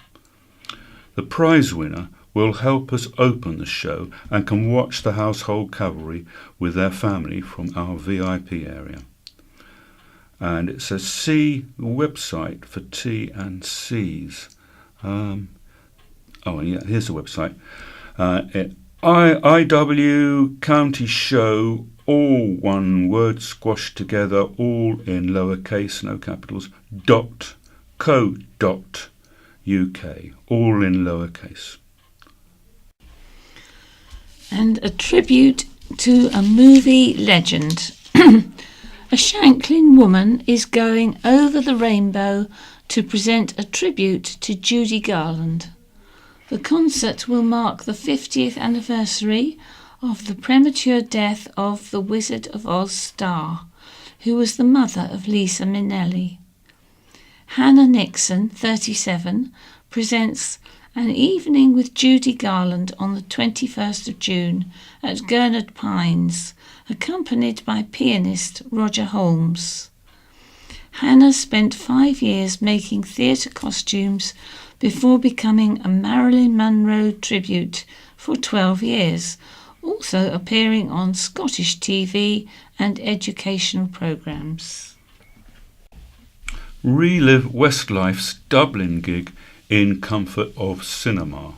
[SPEAKER 3] The prize winner will help us open the show and can watch the household cavalry with their family from our VIP area. And it says see the website for T&Cs. Here's the website. IW County Show, all one word squashed together, all in lowercase, no capitals, .co.uk, all in lowercase.
[SPEAKER 4] And a tribute to a movie legend. A Shanklin woman is going over the rainbow to present a tribute to Judy Garland. The concert will mark the 50th anniversary of the premature death of the Wizard of Oz star, who was the mother of Lisa Minnelli. Hannah Nixon, 37, presents An Evening with Judy Garland on the 21st of June at Gurnard Pines, accompanied by pianist Roger Holmes. Hannah spent 5 years making theatre costumes before becoming a Marilyn Monroe tribute for 12 years, also appearing on Scottish TV and educational programmes.
[SPEAKER 3] Relive Westlife's Dublin gig in comfort of cinema.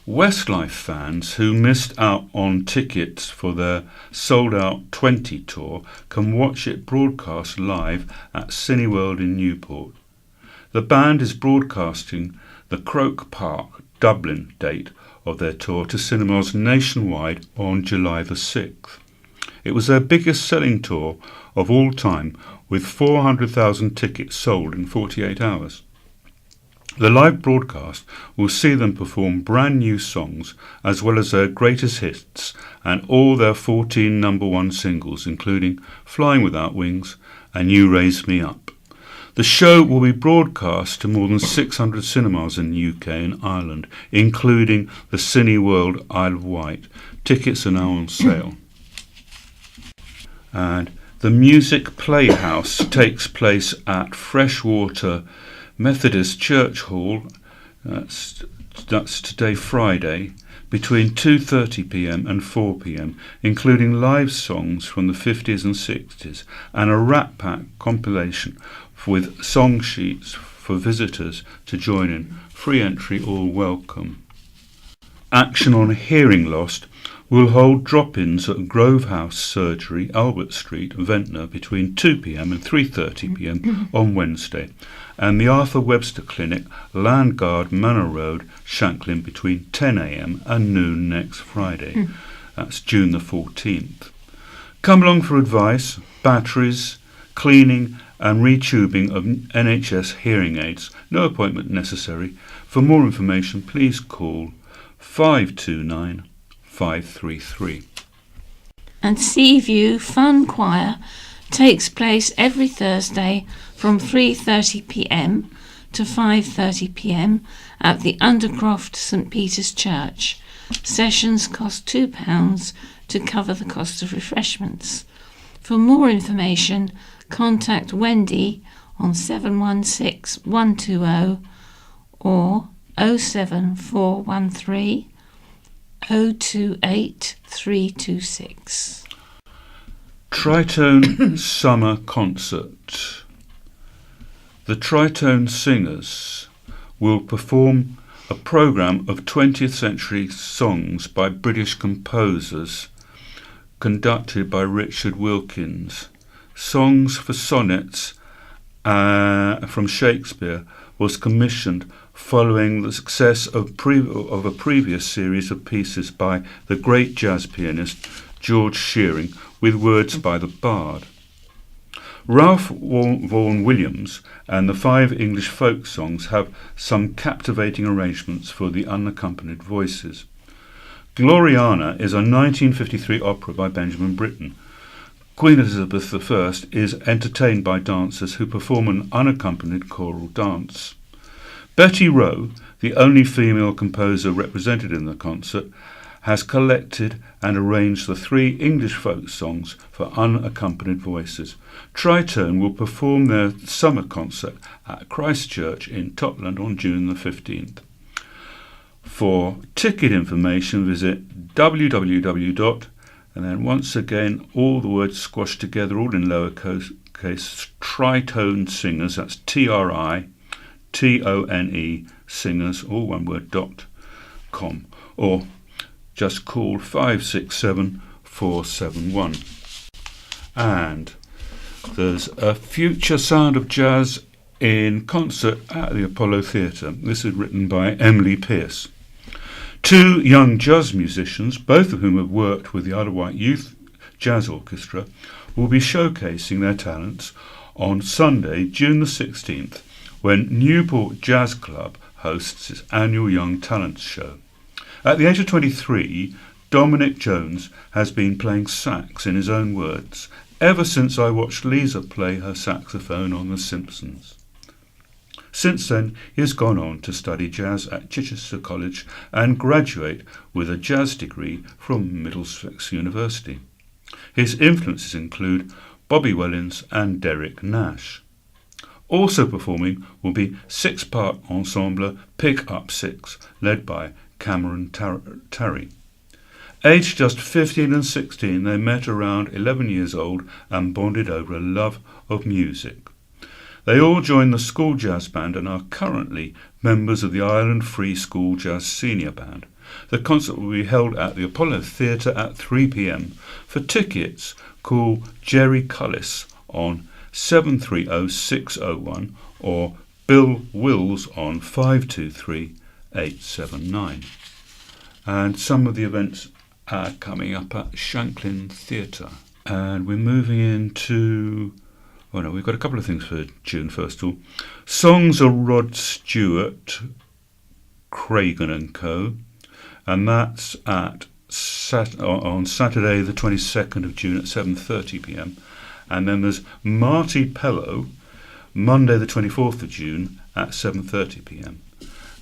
[SPEAKER 3] Westlife fans who missed out on tickets for their sold-out 20 tour can watch it broadcast live at Cineworld in Newport. The band is broadcasting the Croke Park, Dublin date of their tour to cinemas nationwide on July the 6th. It was their biggest selling tour of all time, with 400,000 tickets sold in 48 hours. The live broadcast will see them perform brand new songs as well as their greatest hits and all their 14 number one singles, including Flying Without Wings and You Raise Me Up. The show will be broadcast to more than 600 cinemas in the UK and Ireland, including the Cineworld Isle of Wight. Tickets are now on sale. And the Music Playhouse takes place at Freshwater Methodist Church Hall. That's today, Friday, between 2:30pm and 4pm, including live songs from the 50s and 60s and a Rat Pack compilation with song sheets for visitors to join in. Free entry, all welcome. Action on Hearing Loss will hold drop-ins at Grove House Surgery, Albert Street, Ventnor, between 2pm and 3:30pm on Wednesday, and the Arthur Webster Clinic, Landguard Manor Road, Shanklin, between 10am and noon next Friday. That's June the 14th. Come along for advice, batteries, cleaning and retubing of NHS hearing aids. No appointment necessary. For more information, please call 529 533.
[SPEAKER 4] And Seaview Fun Choir takes place every Thursday from 3:30pm to 5:30pm at the Undercroft St Peter's Church. Sessions cost £2 to cover the cost of refreshments. For more information, contact Wendy on 716 120 or 07413 028 326.
[SPEAKER 3] Tritone Summer Concert. The Tritone Singers will perform a programme of 20th century songs by British composers, conducted by Richard Wilkins. Songs for Sonnets from Shakespeare was commissioned following the success of a previous series of pieces by the great jazz pianist George Shearing, with words by the bard. Ralph Vaughan Williams and the 5 English folk songs have some captivating arrangements for the unaccompanied voices. Gloriana is a 1953 opera by Benjamin Britten. Queen Elizabeth I is entertained by dancers who perform an unaccompanied choral dance. Betty Rowe, the only female composer represented in the concert, has collected and arranged the 3 English folk songs for unaccompanied voices. Tritone will perform their summer concert at Christchurch in Totland on June the 15th. For ticket information, visit www. And then once again, all the words squashed together, all in lowercase, Tritone Singers, that's TRITONE Singers, all one word, .com, or just call 567 471. And there's a future sound of jazz in concert at the Apollo Theatre. This is written by Emily Pearce. 2 young jazz musicians, both of whom have worked with the Isle of Wight Youth Jazz Orchestra, will be showcasing their talents on Sunday, June the 16th, when Newport Jazz Club hosts its annual Young Talents Show. At the age of 23, Dominic Jones has been playing sax, in his own words, ever since I watched Lisa play her saxophone on The Simpsons. Since then, he has gone on to study jazz at Chichester College and graduate with a jazz degree from Middlesex University. His influences include Bobby Wellins and Derek Nash. Also performing will be 6-part ensemble Pick Up 6, led by Cameron Tarry. Aged just 15 and 16, they met around 11 years old and bonded over a love of music. They all joined the school jazz band and are currently members of the Ireland Free School Jazz Senior Band. The concert will be held at the Apollo Theatre at 3 p.m. For tickets, call Jerry Cullis on 730-601 or Bill Wills on 523-879. And some of the events are coming up at Shanklin Theatre. And we're moving into... Oh no, we've got a couple of things for June, first of all. Songs of Rod Stewart, Cragen and Co. And that's on Saturday the 22nd of June at 7:30 p.m. And then there's Marty Pellow, Monday the 24th of June at 7:30 p.m.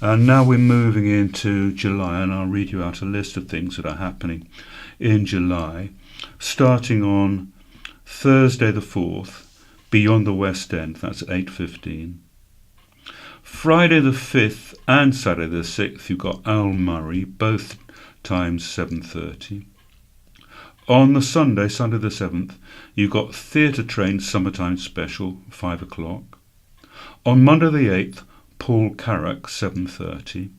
[SPEAKER 3] And now we're moving into July, and I'll read you out a list of things that are happening in July, starting on Thursday the 4th, Beyond the West End, that's at 8:15. Friday the 5th and Saturday the 6th, you've got Al Murray, both times 7:30. On the Sunday, Sunday the 7th, you've got Theatre Train Summertime Special, 5 o'clock. On Monday the 8th, Paul Carrack, 7:30.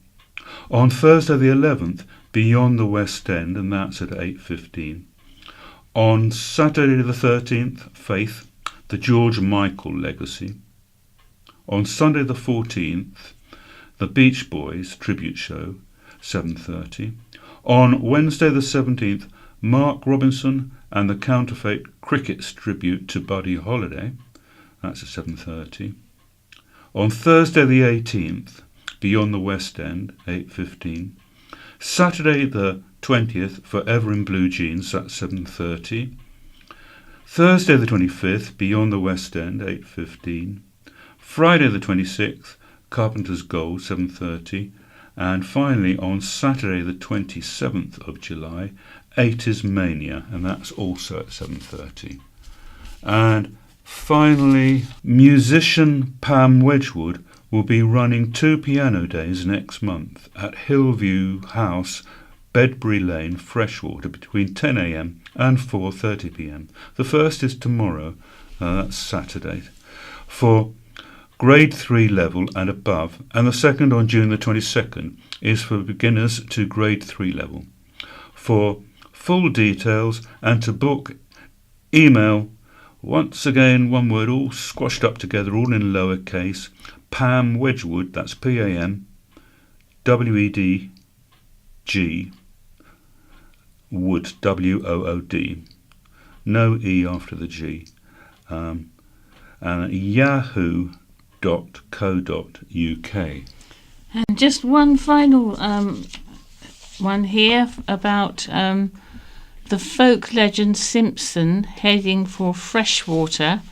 [SPEAKER 3] On Thursday the 11th, Beyond the West End, and that's at 8:15. On Saturday the 13th, Faith, the George Michael Legacy. On Sunday the 14th, the Beach Boys Tribute Show, 7:30. On Wednesday the 17th, Mark Robinson and the Counterfeit Crickets Tribute to Buddy Holliday, that's at 7:30. On Thursday the 18th, Beyond the West End, 8:15. Saturday the 20th, Forever in Blue Jeans, that's 7:30. Thursday the 25th, Beyond the West End, 8:15. Friday the 26th, Carpenter's Gold, 7:30. And finally, on Saturday the 27th of July, 80s Mania, and that's also at 7:30. And finally, musician Pam Wedgwood will be running 2 piano days next month at Hillview House, Bedbury Lane, Freshwater, between 10 a.m. and 4:30 p.m. The first is tomorrow, that's Saturday, for grade 3 level and above, and the second on June the 22nd is for beginners to grade 3 level. For full details and to book, email, once again, one word, all squashed up together, all in lowercase, Pam Wedgwood, that's P-A-M-W-E-D-G, Wood, W-O-O-D, no E after the G, and yahoo.co.uk.
[SPEAKER 4] And just one final one here about the folk legend Simpson heading for Freshwater.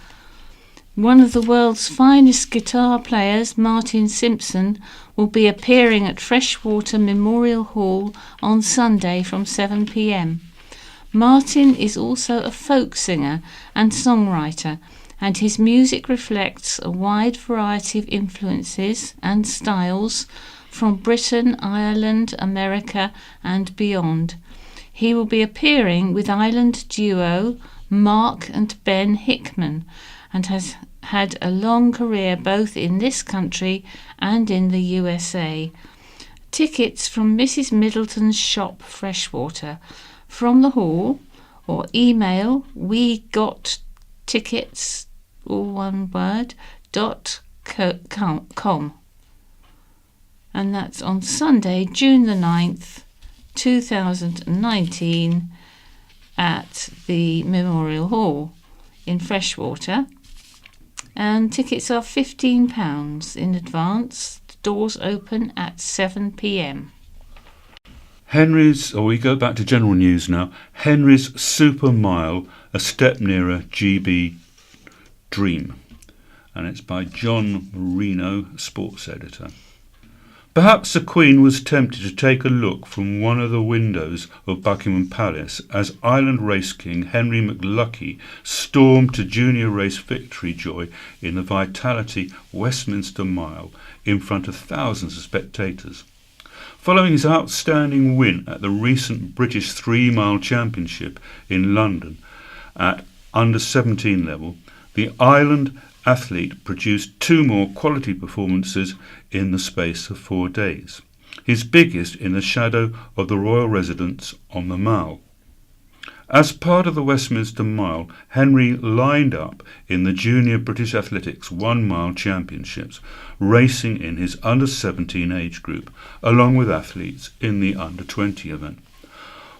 [SPEAKER 4] One of the world's finest guitar players, Martin Simpson, will be appearing at Freshwater Memorial Hall on Sunday from 7 p.m. Martin is also a folk singer and songwriter, and his music reflects a wide variety of influences and styles from Britain, Ireland, America and beyond. He will be appearing with Ireland duo Mark and Ben Hickman, and has had a long career both in this country and in the USA. Tickets from Mrs. Middleton's shop Freshwater from the hall, or email wegottickets, all one word, .com. And that's on Sunday, June the 9th, 2019 at the Memorial Hall in Freshwater. And tickets are £15 in advance. The doors open at 7 p.m.
[SPEAKER 3] We go back to general news now. Henry's Super Mile, a step nearer GB Dream. And it's by John Marino, sports editor. Perhaps the Queen was tempted to take a look from one of the windows of Buckingham Palace as Ireland race king Henry McLuckie stormed to junior race victory joy in the Vitality Westminster Mile in front of thousands of spectators. Following his outstanding win at the recent British 3-mile championship in London at under-17 level, the Ireland athlete produced 2 more quality performances in the space of 4 days, his biggest in the shadow of the royal residence on the Mall. As part of the Westminster Mile, Henry lined up in the Junior British Athletics 1-mile championships, racing in his under-17 age group, along with athletes in the under-20 event.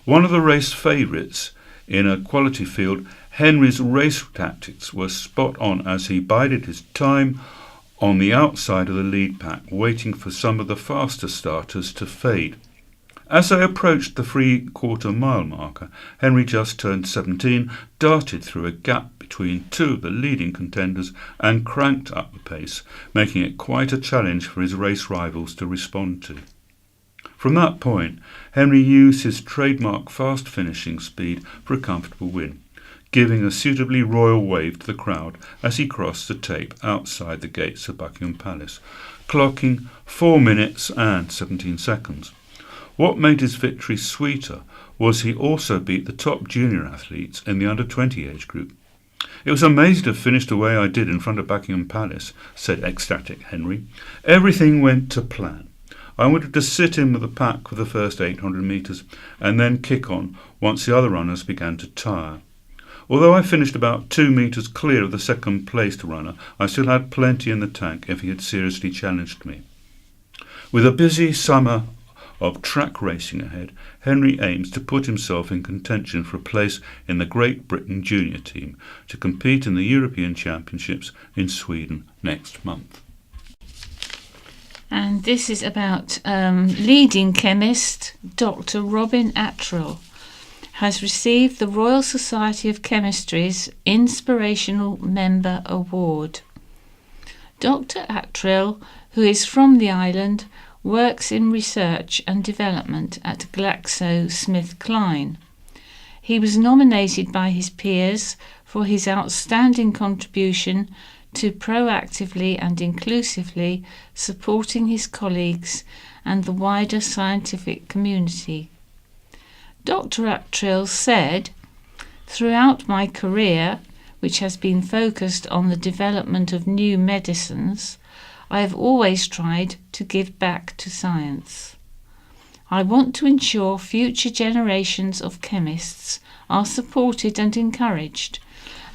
[SPEAKER 3] One of the race favourites in a quality field, Henry's race tactics were spot on as he bided his time on the outside of the lead pack, waiting for some of the faster starters to fade. As they approached the 3/4 mile marker, Henry, just turned 17, darted through a gap between 2 of the leading contenders and cranked up the pace, making it quite a challenge for his race rivals to respond to. From that point, Henry used his trademark fast finishing speed for a comfortable win, giving a suitably royal wave to the crowd as he crossed the tape outside the gates of Buckingham Palace, clocking 4 minutes and 17 seconds. What made his victory sweeter was he also beat the top junior athletes in the under-20 age group. "It was amazing to finish the way I did in front of Buckingham Palace," said ecstatic Henry. "Everything went to plan. I wanted to sit in with the pack for the first 800 metres and then kick on once the other runners began to tire. Although I finished about 2 metres clear of the second-placed runner, I still had plenty in the tank if he had seriously challenged me." With a busy summer of track racing ahead, Henry aims to put himself in contention for a place in the Great Britain junior team to compete in the European Championships in Sweden next month.
[SPEAKER 4] And this is about leading chemist Dr. Robin Attrill has received the Royal Society of Chemistry's Inspirational Member Award. Dr. Attrill, who is from the island, works in research and development at GlaxoSmithKline. He was nominated by his peers for his outstanding contribution to proactively and inclusively supporting his colleagues and the wider scientific community. Dr. Attrill said, "Throughout my career, which has been focused on the development of new medicines, I have always tried to give back to science. I want to ensure future generations of chemists are supported and encouraged,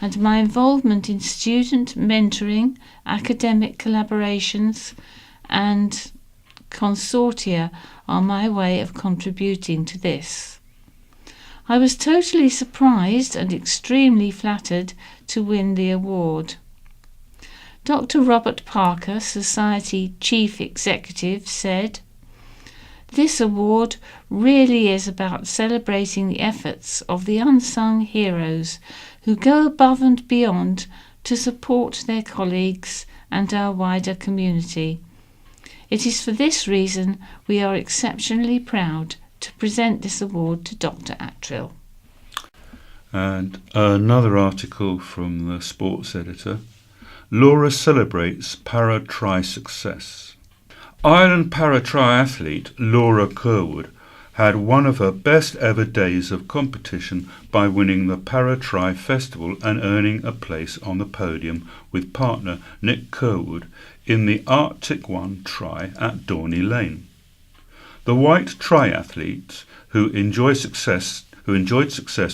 [SPEAKER 4] and my involvement in student mentoring, academic collaborations, and consortia are my way of contributing to this. I was totally surprised and extremely flattered to win the award." Dr. Robert Parker, Society Chief Executive, said, This award really is about celebrating the efforts of the unsung heroes who go above and beyond to support their colleagues and our wider community. It is for this reason we are exceptionally proud to present this award to Dr. Attrill.
[SPEAKER 3] And another article from the sports editor. Laura celebrates para-tri success. Ireland para-triathlete Laura Curwood had one of her best ever days of competition by winning the Para-Tri Festival and earning a place on the podium with partner Nick Curwood in the Arctic One Tri at Dorney Lane. The Wight triathletes who enjoyed success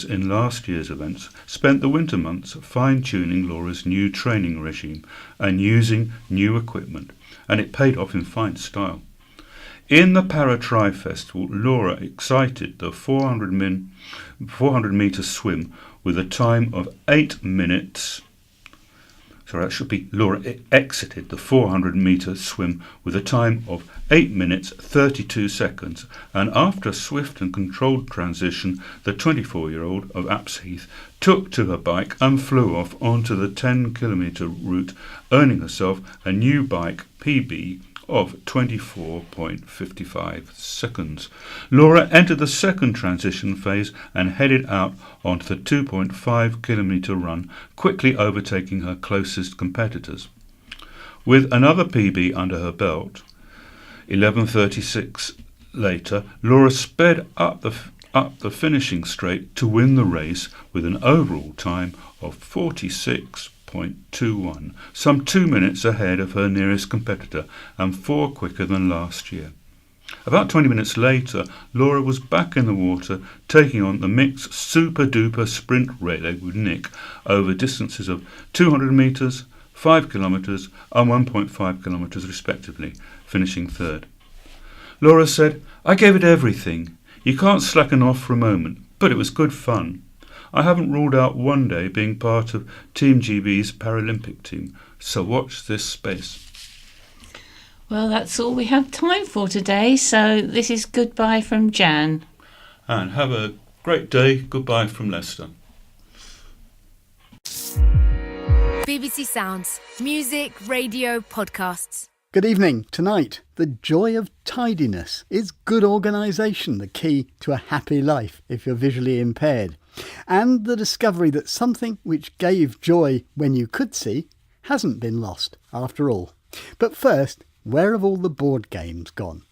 [SPEAKER 3] in last year's events spent the winter months fine-tuning Laura's new training regime and using new equipment, and it paid off in fine style. In the Para-Tri Festival, Laura excited the 400 metre swim with a time of 8 minutes. Laura exited the 400 metre swim with a time of 8 minutes 32 seconds, and after a swift and controlled transition, the 24-year-old of Apsheath took to her bike and flew off onto the 10-kilometre route, earning herself a new bike PB of 24.55 seconds. Laura entered the second transition phase and headed out onto the 2.5 kilometre run, quickly overtaking her closest competitors. With another PB under her belt, 11:36 later, Laura sped up the finishing straight to win the race with an overall time of 46.21, some 2 minutes ahead of her nearest competitor and 4 quicker than last year. About 20 minutes later, Laura was back in the water, taking on the mixed super-duper sprint relay with Nick over distances of 200 metres, 5 kilometres and 1.5 kilometres respectively, finishing third. Laura said, "I gave it everything. You can't slacken off for a moment, but it was good fun. I haven't ruled out one day being part of Team GB's Paralympic team, so watch this space."
[SPEAKER 4] Well, that's all we have time for today, so this is goodbye from Jan.
[SPEAKER 3] And have a great day. Goodbye from Leicester.
[SPEAKER 5] BBC Sounds. Music, radio, podcasts.
[SPEAKER 6] Good evening. Tonight, the joy of tidiness. Is good organisation the key to a happy life if you're visually impaired? And the discovery that something which gave joy when you could see hasn't been lost after all. But first, where have all the board games gone?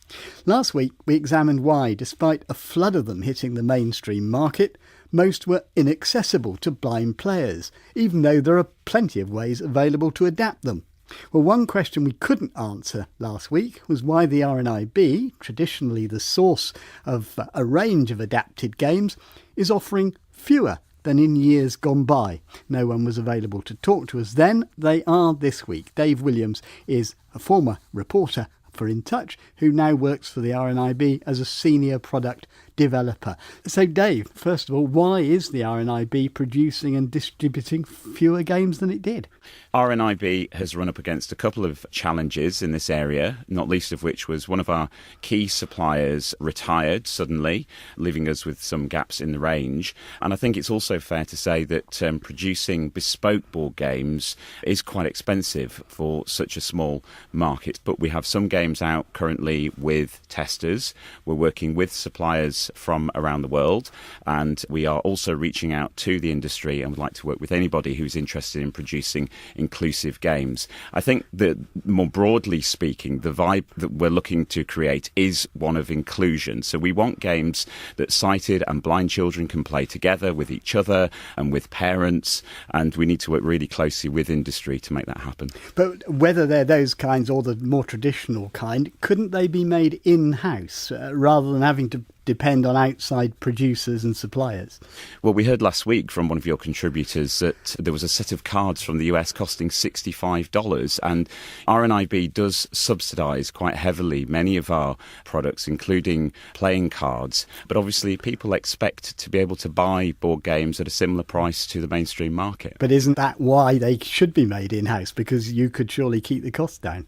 [SPEAKER 6] Last week we examined why, despite a flood of them hitting the mainstream market, most were inaccessible to blind players, even though there are plenty of ways available to adapt them. Well, one question we couldn't answer last week was why the RNIB, traditionally the source of a range of adapted games, is offering fewer than in years gone by. No one was available to talk to us then. They are this week. Dave Williams is a former reporter for In Touch, who now works for the RNIB as a senior product developer. So Dave, first of all, why is the RNIB producing and distributing fewer games than it did?
[SPEAKER 7] RNIB has run up against a couple of challenges in this area, not least of which was one of our key suppliers retired suddenly, leaving us with some gaps in the range. And I think it's also fair to say that producing bespoke board games is quite expensive for such a small market. But we have some games out currently with testers. We're working with suppliers from around the world, and we are also reaching out to the industry and would like to work with anybody who's interested in producing inclusive games. I think that more broadly speaking, the vibe that we're looking to create is one of inclusion. So we want games that sighted and blind children can play together with each other and with parents, and we need to work really closely with industry to make that happen.
[SPEAKER 6] But whether they're those kinds or the more traditional kind, couldn't they be made in-house rather than having to depend on outside producers and suppliers?
[SPEAKER 7] Well, we heard last week from one of your contributors that there was a set of cards from the US costing $65, and RNIB does subsidise quite heavily many of our products, including playing cards. But obviously people expect to be able to buy board games at a similar price to the mainstream market.
[SPEAKER 6] But isn't that why they should be made in-house? Because you could surely keep the cost down.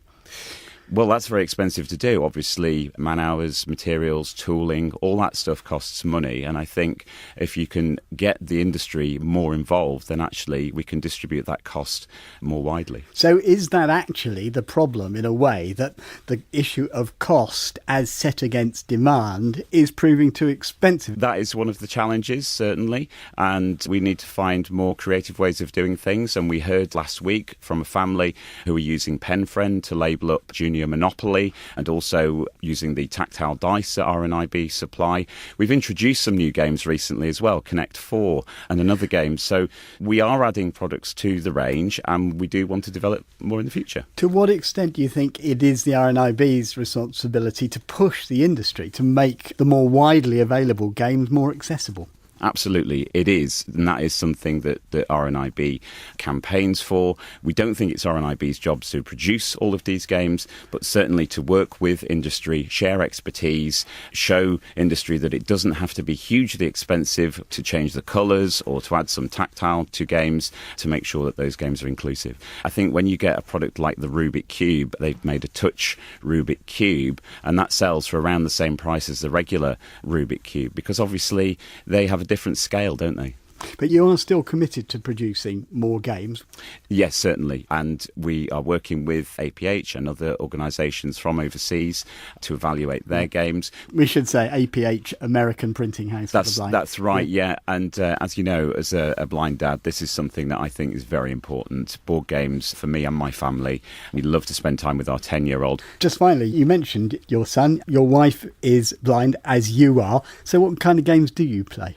[SPEAKER 7] Well, that's very expensive to do. Obviously, man hours, materials, tooling, all that stuff costs money. And I think if you can get the industry more involved, then actually we can distribute that cost more widely.
[SPEAKER 6] So is that actually the problem, in a way, that the issue of cost as set against demand is proving too expensive?
[SPEAKER 7] That is one of the challenges, certainly. And we need to find more creative ways of doing things. And we heard last week from a family who are using PenFriend to label up Junior Monopoly, and also using the tactile dice that RNIB supply. We've introduced some new games recently as well, Connect 4 and another game. So we are adding products to the range, and we do want to develop more in the future.
[SPEAKER 6] To what extent do you think it is the RNIB's responsibility to push the industry to make the more widely available games more accessible?
[SPEAKER 7] Absolutely, it is. And that is something that RNIB campaigns for. We don't think it's RNIB's job to produce all of these games, but certainly to work with industry, share expertise, show industry that it doesn't have to be hugely expensive to change the colours or to add some tactile to games to make sure that those games are inclusive. I think when you get a product like the Rubik Cube, they've made a touch Rubik Cube, and that sells for around the same price as the regular Rubik Cube, because obviously they have a different scale, don't they?
[SPEAKER 6] But you are still committed to producing more games?
[SPEAKER 7] Yes, certainly. And we are working with APH and other organisations from overseas to evaluate their games.
[SPEAKER 6] We should say APH, American Printing House for the Blind.
[SPEAKER 7] That's right, yeah. And as you know, as a blind dad, this is something that I think is very important. Board games for me and my family. We love to spend time with our 10-year-old.
[SPEAKER 6] Just finally, you mentioned your son. Your wife is blind, as you are. So what kind of games do you play?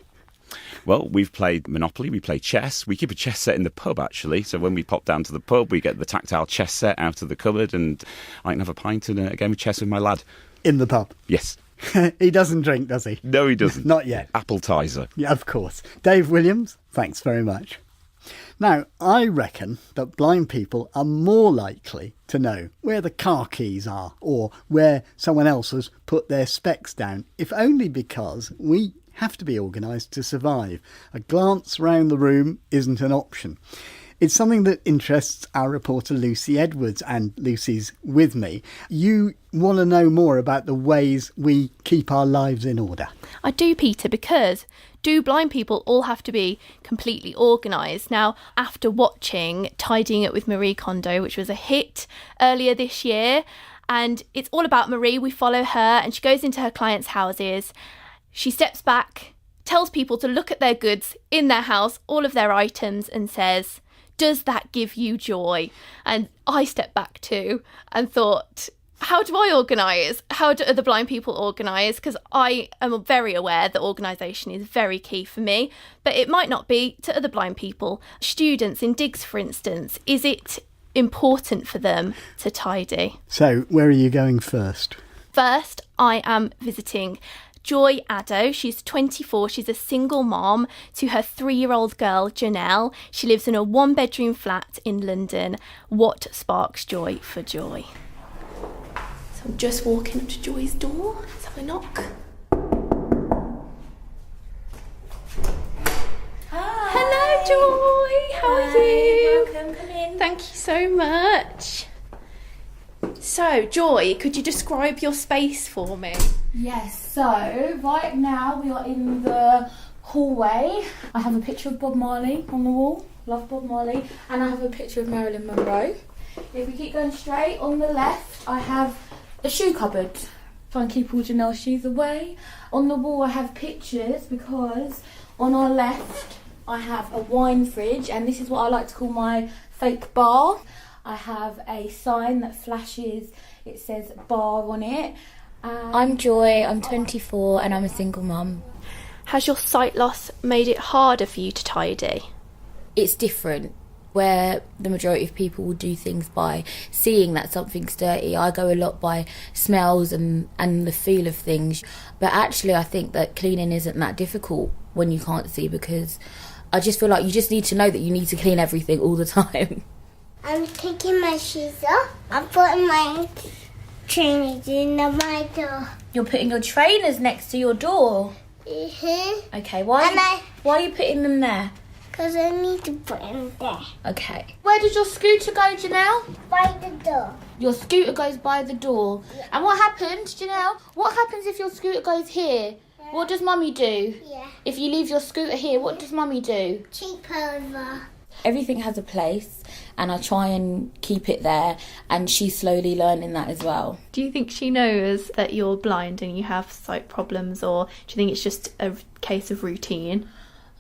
[SPEAKER 7] Well, we've played Monopoly, we play chess. We keep a chess set in the pub, actually. So when we pop down to the pub, we get the tactile chess set out of the cupboard, and I can have a pint and a game of chess with my lad.
[SPEAKER 6] In the pub?
[SPEAKER 7] Yes.
[SPEAKER 6] He doesn't drink, does he?
[SPEAKER 7] No, he doesn't.
[SPEAKER 6] Not yet.
[SPEAKER 7] Appletiser.
[SPEAKER 6] Yeah, of course. Dave Williams, thanks very much. Now, I reckon that blind people are more likely to know where the car keys are or where someone else has put their specs down, if only because we have to be organised to survive. A glance round the room isn't an option. It's something that interests our reporter Lucy Edwards, and Lucy's with me. You want to know more about the ways we keep our lives in order.
[SPEAKER 8] I do, Peter, because do blind people all have to be completely organised? Now, after watching Tidying It with Marie Kondo, which was a hit earlier this year, and it's all about Marie, we follow her and she goes into her clients' houses. She steps back, tells people to look at their goods in their house, all of their items, and says, "Does that give you joy?" And I stepped back too and thought, how do I organise? How do other blind people organise? Because I am very aware that organisation is very key for me, but it might not be to other blind people. Students in digs, for instance, is it important for them to tidy?
[SPEAKER 6] So, where are you going first?
[SPEAKER 8] First, I am visiting Joy Addo. She's 24. She's a single mom to her 3-year-old girl, Janelle. She lives in a 1-bedroom flat in London. What sparks joy for Joy? So I'm just walking up to Joy's door. Let's have a knock.
[SPEAKER 9] Hi.
[SPEAKER 8] Hello, Joy. How are you?
[SPEAKER 9] Welcome. Come in.
[SPEAKER 8] Thank you so much. So, Joy, could you describe your space for me?
[SPEAKER 9] Yes, so right now we are in the hallway. I have a picture of Bob Marley on the wall. Love Bob Marley. And I have a picture of Marilyn Monroe. If we keep going straight, on the left I have a shoe cupboard. Try and keep all Janelle's shoes away. On the wall I have pictures because on our left I have a wine fridge, and this is what I like to call my fake bar. I have a sign that flashes, it says bar on it.
[SPEAKER 10] I'm Joy, I'm 24 and I'm a single mum.
[SPEAKER 8] Has your sight loss made it harder for you to tidy?
[SPEAKER 10] It's different. Where the majority of people will do things by seeing that something's dirty, I go a lot by smells and the feel of things. But actually I think that cleaning isn't that difficult when you can't see, because I just feel like you just need to know that you need to clean everything all the time.
[SPEAKER 11] I'm taking my shoes off. I'm putting my trainers in my door.
[SPEAKER 9] You're putting your trainers next to your door?
[SPEAKER 11] Mm-hmm.
[SPEAKER 9] Okay, why are you putting them there?
[SPEAKER 11] Because I need to put him there.
[SPEAKER 9] Okay. Where does your scooter go, Janelle?
[SPEAKER 11] By the door.
[SPEAKER 9] Your scooter goes by the door.
[SPEAKER 11] Yeah.
[SPEAKER 9] And what happens, Janelle? What happens if your scooter goes here?
[SPEAKER 11] Yeah.
[SPEAKER 9] What does Mummy do?
[SPEAKER 11] Yeah.
[SPEAKER 9] If you leave your scooter here, what does Mummy do?
[SPEAKER 11] Cheap over.
[SPEAKER 10] Everything has a place, and I try and keep it there, and she's slowly learning that as well.
[SPEAKER 8] Do you think she knows that you're blind and you have sight problems, or do you think it's just a case of routine?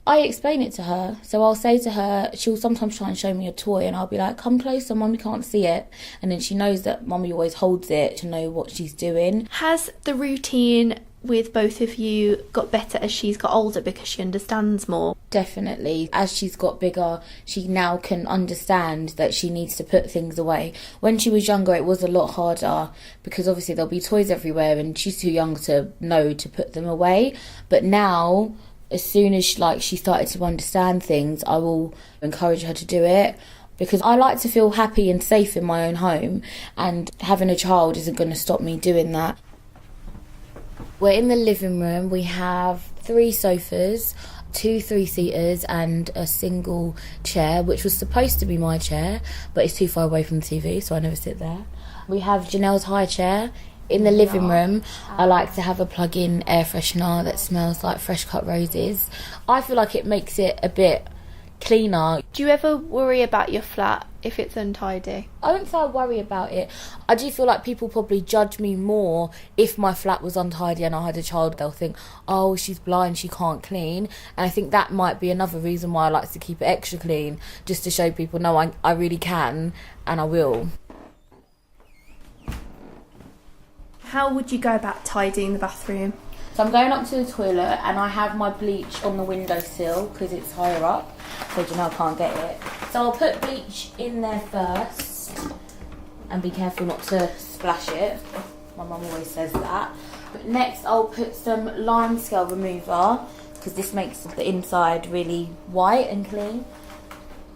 [SPEAKER 10] I explain it to her. So I'll say to her, she'll sometimes try and show me a toy, and I'll be like, come closer, Mummy can't see it. And then she knows that Mummy always holds it to know what she's doing.
[SPEAKER 8] Has the routine with both of you got better as she's got older because she understands more?
[SPEAKER 10] Definitely. As she's got bigger, she now can understand that she needs to put things away. When she was younger, it was a lot harder because obviously there'll be toys everywhere and she's too young to know to put them away. But now, as soon as she started to understand things, I will encourage her to do it, because I like to feel happy and safe in my own home, and having a child isn't going to stop me doing that. We're in the living room. We have 3 sofas, 2 3-seaters and a single chair, which was supposed to be my chair, but it's too far away from the TV, so I never sit there. We have Janelle's high chair. In the living room, I like to have a plug-in air freshener that smells like fresh cut roses. I feel like it makes it a bit cleaner.
[SPEAKER 8] Do you ever worry about your flat if it's untidy?
[SPEAKER 10] I don't say I worry about it. I do feel like people probably judge me more if my flat was untidy and I had a child. They'll think, oh, she's blind, she can't clean. And I think that might be another reason why I like to keep it extra clean, just to show people, no, I really can and I will.
[SPEAKER 8] How would you go about tidying the bathroom?
[SPEAKER 10] So I'm going up to the toilet and I have my bleach on the windowsill because it's higher up, so Janelle can't get it. So I'll put bleach in there first and be careful not to splash it. My mum always says that. But next I'll put some lime scale remover because this makes the inside really white and clean.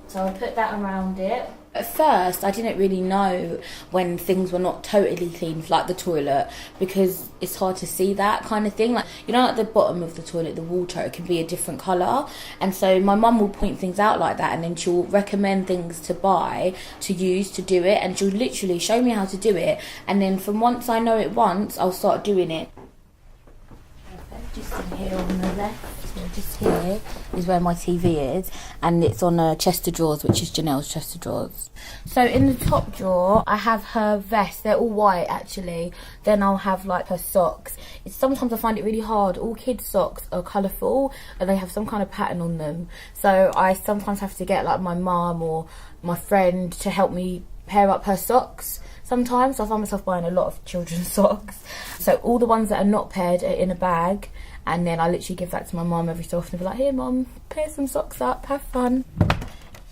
[SPEAKER 10] So I'll put that around it. At first, I didn't really know when things were not totally clean, like the toilet, because it's hard to see that kind of thing. Like, you know, at the bottom of the toilet, the water, it can be a different colour. And so my mum will point things out like that, and then she'll recommend things to buy, to use, to do it. And she'll literally show me how to do it. And then from once I know it once, I'll start doing it. Just in here on the left. So just here is where my TV is, and it's on a chest of drawers, which is Janelle's chest of drawers. So in the top drawer I have her vest. They're all white actually. Then I'll have like her socks. Sometimes I find it really hard. All kids' socks are colourful and they have some kind of pattern on them, so I sometimes have to get like my mum or my friend to help me pair up her socks. Sometimes I find myself buying a lot of children's socks. So all the ones that are not paired are in a bag, and then I literally give that to my mum every so often and be like, here mum, pair some socks up, have fun.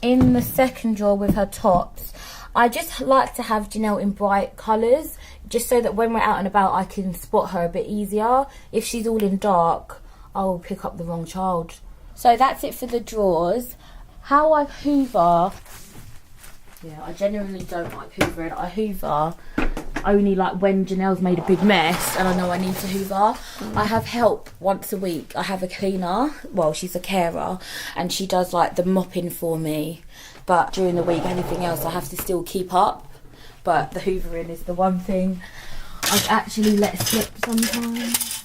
[SPEAKER 10] In the second drawer with her tops, I just like to have Janelle in bright colours, just so that when we're out and about I can spot her a bit easier. If she's all in dark, I'll pick up the wrong child. So that's it for the drawers. How I hoover, yeah, I genuinely don't like hoovering. I hoover only like when Janelle's made a big mess and I know I need to hoover. I have help once a week. I have a cleaner, well, she's a carer, and she does like the mopping for me. But during the week, anything else I have to still keep up. But the hoovering is the one thing I've actually let slip sometimes.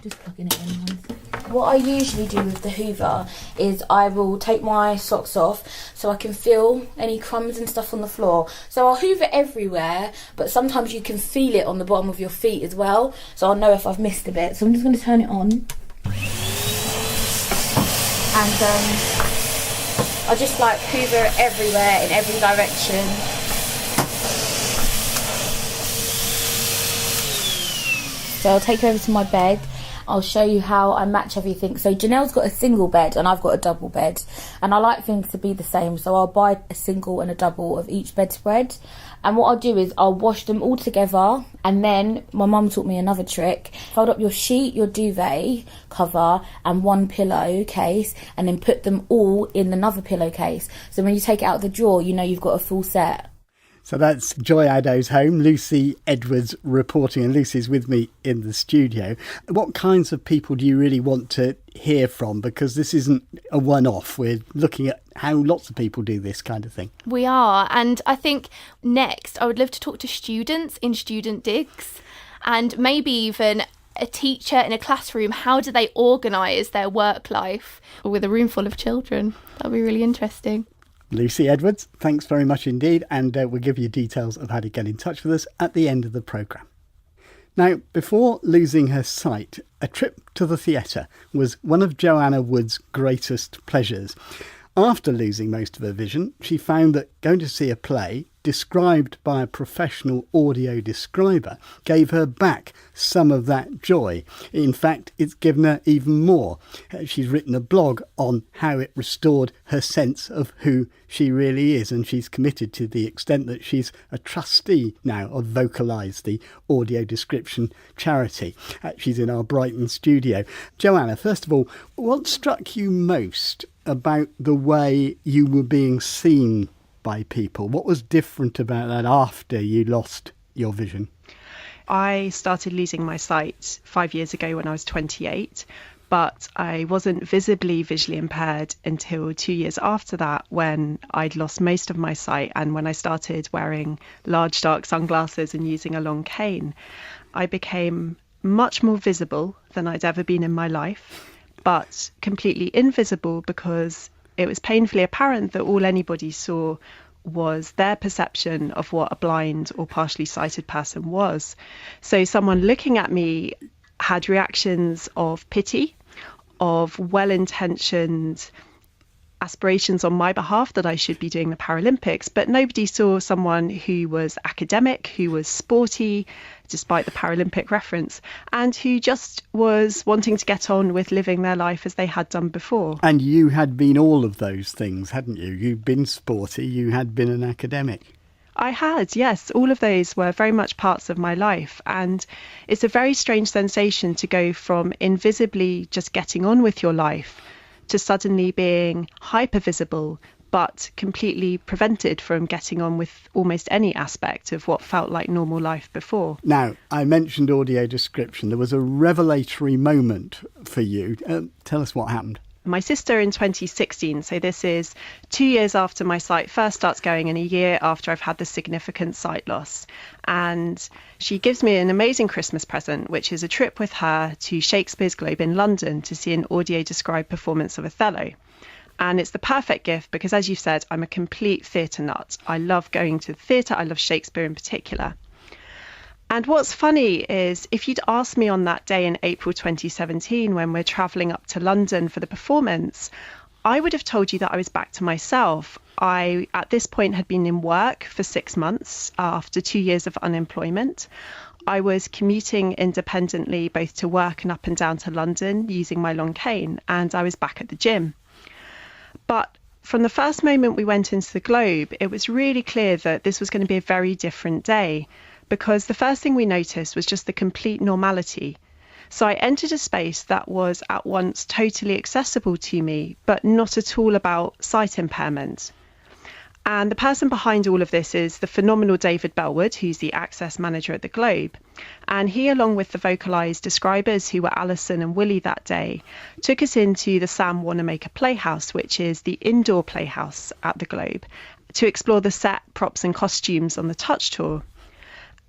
[SPEAKER 10] Just plugging it in one second. What I usually do with the hoover is I will take my socks off so I can feel any crumbs and stuff on the floor. So I'll hoover everywhere, but sometimes you can feel it on the bottom of your feet as well, so I'll know if I've missed a bit. So I'm just going to turn it on. And I just like hoover everywhere in every direction. So I'll take her over to my bed. I'll show you how I match everything. So Janelle's got a single bed and I've got a double bed, and I like things to be the same, so I'll buy a single and a double of each bedspread. And what I'll do is I'll wash them all together, and then my mum taught me another trick. Fold up your sheet, your duvet cover and one pillowcase, and then put them all in another pillowcase. So when you take it out of the drawer, you know you've got a full set.
[SPEAKER 6] So that's Joy Addo's home, Lucy Edwards reporting, and Lucy's with me in the studio. What kinds of people do you really want to hear from? Because this isn't a one-off. We're looking at how lots of people do this kind of thing.
[SPEAKER 8] We are, and I think next I would love to talk to students in student digs, and maybe even a teacher in a classroom. How do they organise their work life with a room full of children? That would be really interesting.
[SPEAKER 6] Lucy Edwards, thanks very much indeed, and we'll give you details of how to get in touch with us at the end of the programme. Now, before losing her sight, a trip to the theatre was one of Joanna Wood's greatest pleasures. After losing most of her vision, she found that going to see a play described by a professional audio describer gave her back some of that joy. In fact, it's given her even more. She's written a blog on how it restored her sense of who she really is, and she's committed to the extent that she's a trustee now of Vocalise, the audio description charity. She's in our Brighton studio. Joanna, first of all, what struck you most about the way you were being seen by people? What was different about that after you lost your vision?
[SPEAKER 12] I started losing my sight 5 years ago when I was 28, but I wasn't visibly visually impaired until 2 years after that, when I'd lost most of my sight and when I started wearing large dark sunglasses and using a long cane. I became much more visible than I'd ever been in my life, but completely invisible because it was painfully apparent that all anybody saw was their perception of what a blind or partially sighted person was. So someone looking at me had reactions of pity, of well-intentioned aspirations on my behalf that I should be doing the Paralympics, but nobody saw someone who was academic, who was sporty, despite the Paralympic reference, and who just was wanting to get on with living their life as they had done before.
[SPEAKER 6] And you had been all of those things, hadn't you? You'd been sporty, you had been an academic.
[SPEAKER 12] I had, yes. All of those were very much parts of my life. And it's a very strange sensation to go from invisibly just getting on with your life to suddenly being hyper-visible, but completely prevented from getting on with almost any aspect of what felt like normal life before.
[SPEAKER 6] Now, I mentioned audio description. There was a revelatory moment for you. Tell us what happened.
[SPEAKER 12] My sister in 2016, so this is 2 years after my sight first starts going and a year after I've had the significant sight loss. And she gives me an amazing Christmas present, which is a trip with her to Shakespeare's Globe in London to see an audio described performance of Othello. And it's the perfect gift because, as you said, I'm a complete theatre nut. I love going to the theatre. I love Shakespeare in particular. And what's funny is if you'd asked me on that day in April 2017, when we're travelling up to London for the performance, I would have told you that I was back to myself. I, at this point, had been in work for 6 months after 2 years of unemployment. I was commuting independently both to work and up and down to London using my long cane, and I was back at the gym. But from the first moment we went into the Globe, it was really clear that this was going to be a very different day, because the first thing we noticed was just the complete normality. So I entered a space that was at once totally accessible to me, but not at all about sight impairment. And the person behind all of this is the phenomenal David Bellwood, who's the access manager at the Globe. And he, along with the Vocalise describers, who were Alison and Willie that day, took us into the Sam Wanamaker Playhouse, which is the indoor playhouse at the Globe, to explore the set, props and costumes on the touch tour.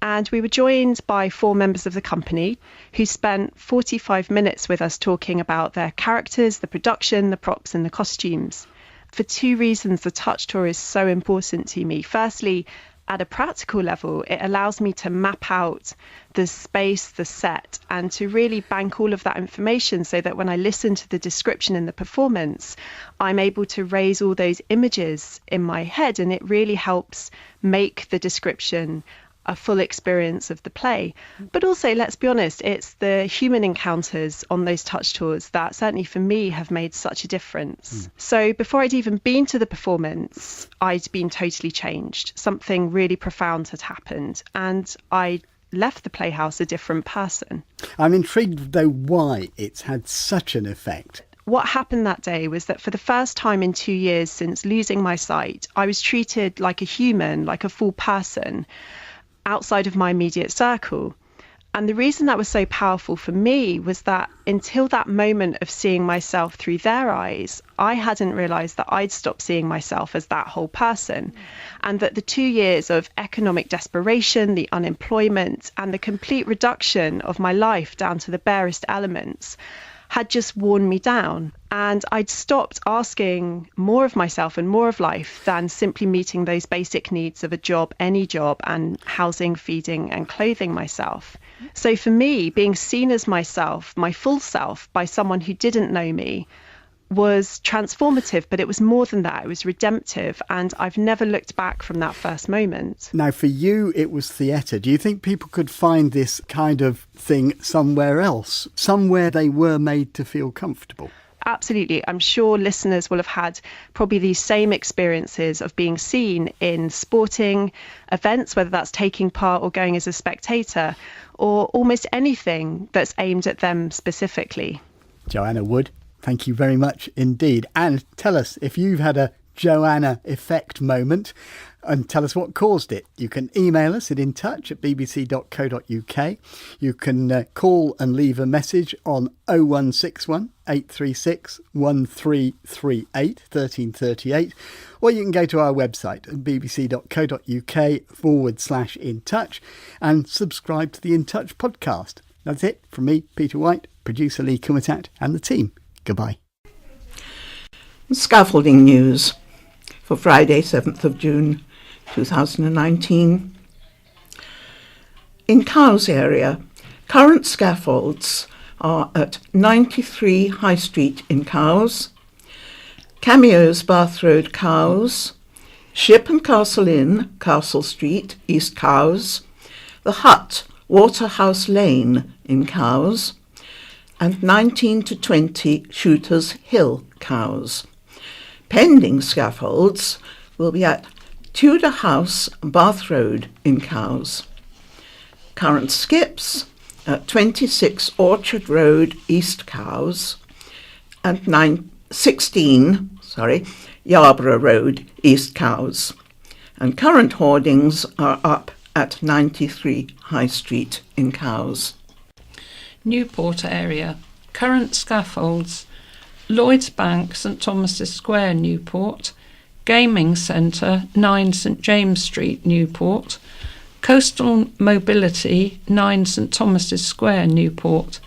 [SPEAKER 12] And we were joined by 4 members of the company who spent 45 minutes with us talking about their characters, the production, the props and the costumes. For 2 reasons, the touch tour is so important to me. Firstly, at a practical level, it allows me to map out the space, the set, and to really bank all of that information so that when I listen to the description in the performance, I'm able to raise all those images in my head, and it really helps make the description a full experience of the play. But also, let's be honest, it's the human encounters on those touch tours that certainly for me have made such a difference. So before I'd even been to the performance, I'd been totally changed. Something really profound had happened, and I left the Playhouse a different person.
[SPEAKER 6] I'm intrigued though why it's had such an effect.
[SPEAKER 12] what happened that day was that for the first time in 2 years since losing my sight, I was treated like a human, like a full person, outside of my immediate circle. And the reason that was so powerful for me was that until that moment of seeing myself through their eyes, I hadn't realised that I'd stopped seeing myself as that whole person. And that the 2 years of economic desperation, the unemployment, and the complete reduction of my life down to the barest elements had just worn me down. And I'd stopped asking more of myself and more of life than simply meeting those basic needs of a job, any job, and housing, feeding, and clothing myself. So for me, being seen as myself, my full self, by someone who didn't know me was transformative, but it was more than that. It was redemptive, and I've never looked back from that first moment.
[SPEAKER 6] Now, for you, it was theatre. Do you think people could find this kind of thing somewhere else, somewhere they were made to feel comfortable?
[SPEAKER 12] Absolutely. I'm sure listeners will have had probably these same experiences of being seen in sporting events, whether that's taking part or going as a spectator, or almost anything that's aimed at them specifically.
[SPEAKER 6] Joanna Wood, thank you very much indeed. And tell us if you've had a Joanna effect moment, and tell us what caused it. You can email us at intouch@bbc.co.uk. You can call and leave a message on 0161 836 1338 1338, or you can go to our website at bbc.co.uk/intouch and subscribe to the In Touch podcast. That's it from me, Peter Wight, producer Lee Kumatat, and the team. Goodbye.
[SPEAKER 1] Scaffolding news for Friday, 7th of June 2019. In Cowes area, current scaffolds are at 93 High Street in Cowes, Cameo's Bath Road, Cowes, Ship and Castle Inn, Castle Street, East Cowes, The Hut, Waterhouse Lane in Cowes, and 19 to 20 Shooters Hill, Cowes. Pending scaffolds will be at Tudor House, Bath Road in Cowes. Current skips at 26 Orchard Road, East Cowes, and 16 Yarborough Road, East Cowes. And current hoardings are up at 93 High Street in Cowes.
[SPEAKER 2] Newport area. Current scaffolds: Lloyds Bank, St Thomas's Square, Newport; Gaming Centre, 9 St James Street, Newport; Coastal Mobility, 9 St Thomas's Square, Newport;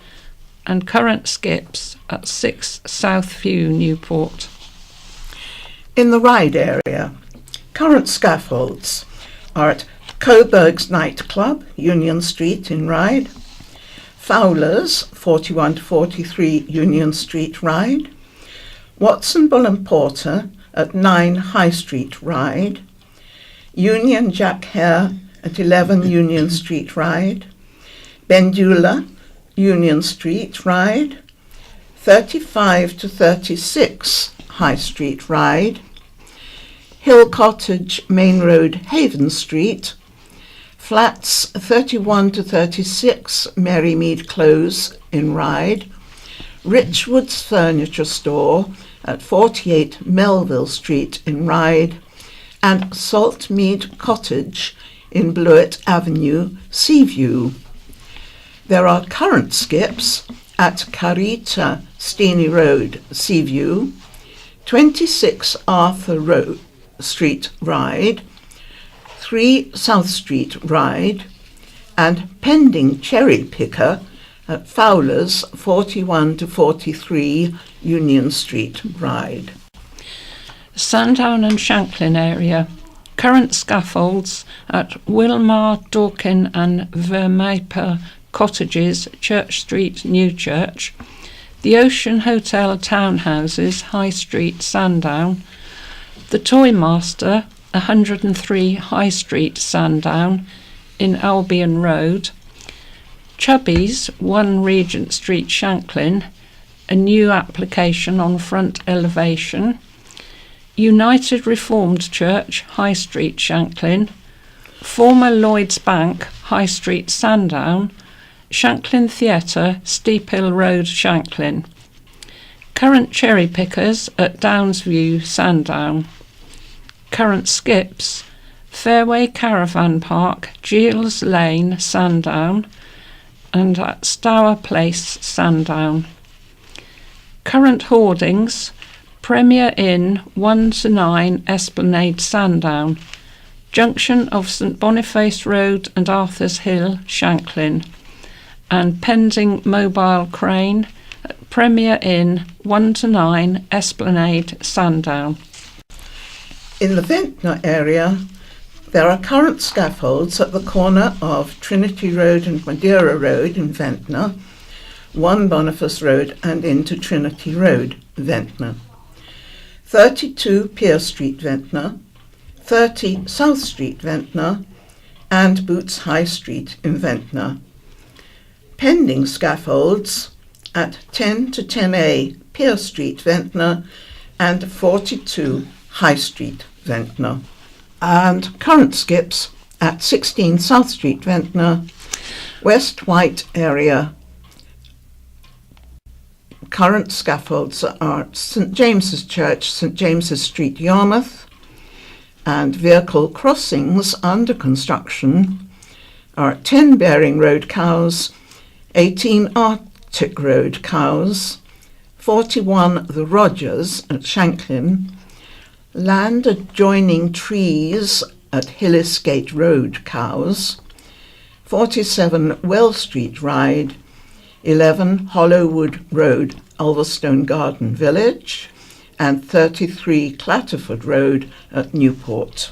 [SPEAKER 2] and current skips at 6 Southview, Newport.
[SPEAKER 1] In the Ryde area, current scaffolds are at Coburg's Nightclub, Union Street in Ryde; Fowler's, 41 to 43 Union Street, Ryde; Watson Bull and Porter at 9 High Street, Ryde; Union Jack Hare at 11 Union Street, Ryde; Bendula, Union Street, Ryde; 35 to 36 High Street, Ryde; Hill Cottage, Main Road, Haven Street; Flats 31 to 36 Marymead Close in Ryde; Richwood's Furniture Store at 48 Melville Street in Ryde; and Saltmead Cottage in Blewett Avenue, Seaview. There are current skips at Carita Steeney Road, Seaview, 26 Arthur Street, Ryde, 3 South Street, Ryde, and pending Cherry Picker at Fowler's, 41 to 43 Union Street, Ryde.
[SPEAKER 2] Sandown and Shanklin area. Current scaffolds at Wilmar, Dorkin and Vermaper Cottages, Church Street, Newchurch; the Ocean Hotel Townhouses, High Street, Sandown; the Toymaster, 103 High Street, Sandown, in Albion Road; Chubby's, 1 Regent Street, Shanklin, a new application on front elevation; United Reformed Church, High Street, Shanklin; former Lloyds Bank, High Street, Sandown; Shanklin Theatre, Steep Hill Road, Shanklin; Current cherry pickers at Downsview, Sandown. Current skips, Fairway Caravan Park, Giles Lane, Sandown, and at Stour Place, Sandown. Current hoardings, Premier Inn, 1 to 9, Esplanade, Sandown, junction of St Boniface Road and Arthur's Hill, Shanklin, and pending mobile crane at Premier Inn, 1 to 9, Esplanade, Sandown.
[SPEAKER 1] In the Ventnor area, there are current scaffolds at the corner of Trinity Road and Madeira Road in Ventnor, 1 Boniface Road and into Trinity Road, Ventnor. 32 Pier Street, Ventnor, 30 South Street, Ventnor, and Boots High Street in Ventnor. Pending scaffolds at 10 to 10A Pier Street, Ventnor, and 42 High Street, Ventnor. And current skips at 16 South Street, Ventnor, West Wight area. Current scaffolds are St James's Church, St James's Street, Yarmouth, and vehicle crossings under construction are 10 Bearing Road, Cowes, 18 Arctic Road, Cowes, 41 The Rogers at Shanklin, land adjoining trees at Hillisgate Road, Cowes, 47 Well Street Ride, 11 Hollowwood Road, Ulverstone Garden Village, and 33 Clatterford Road at Newport.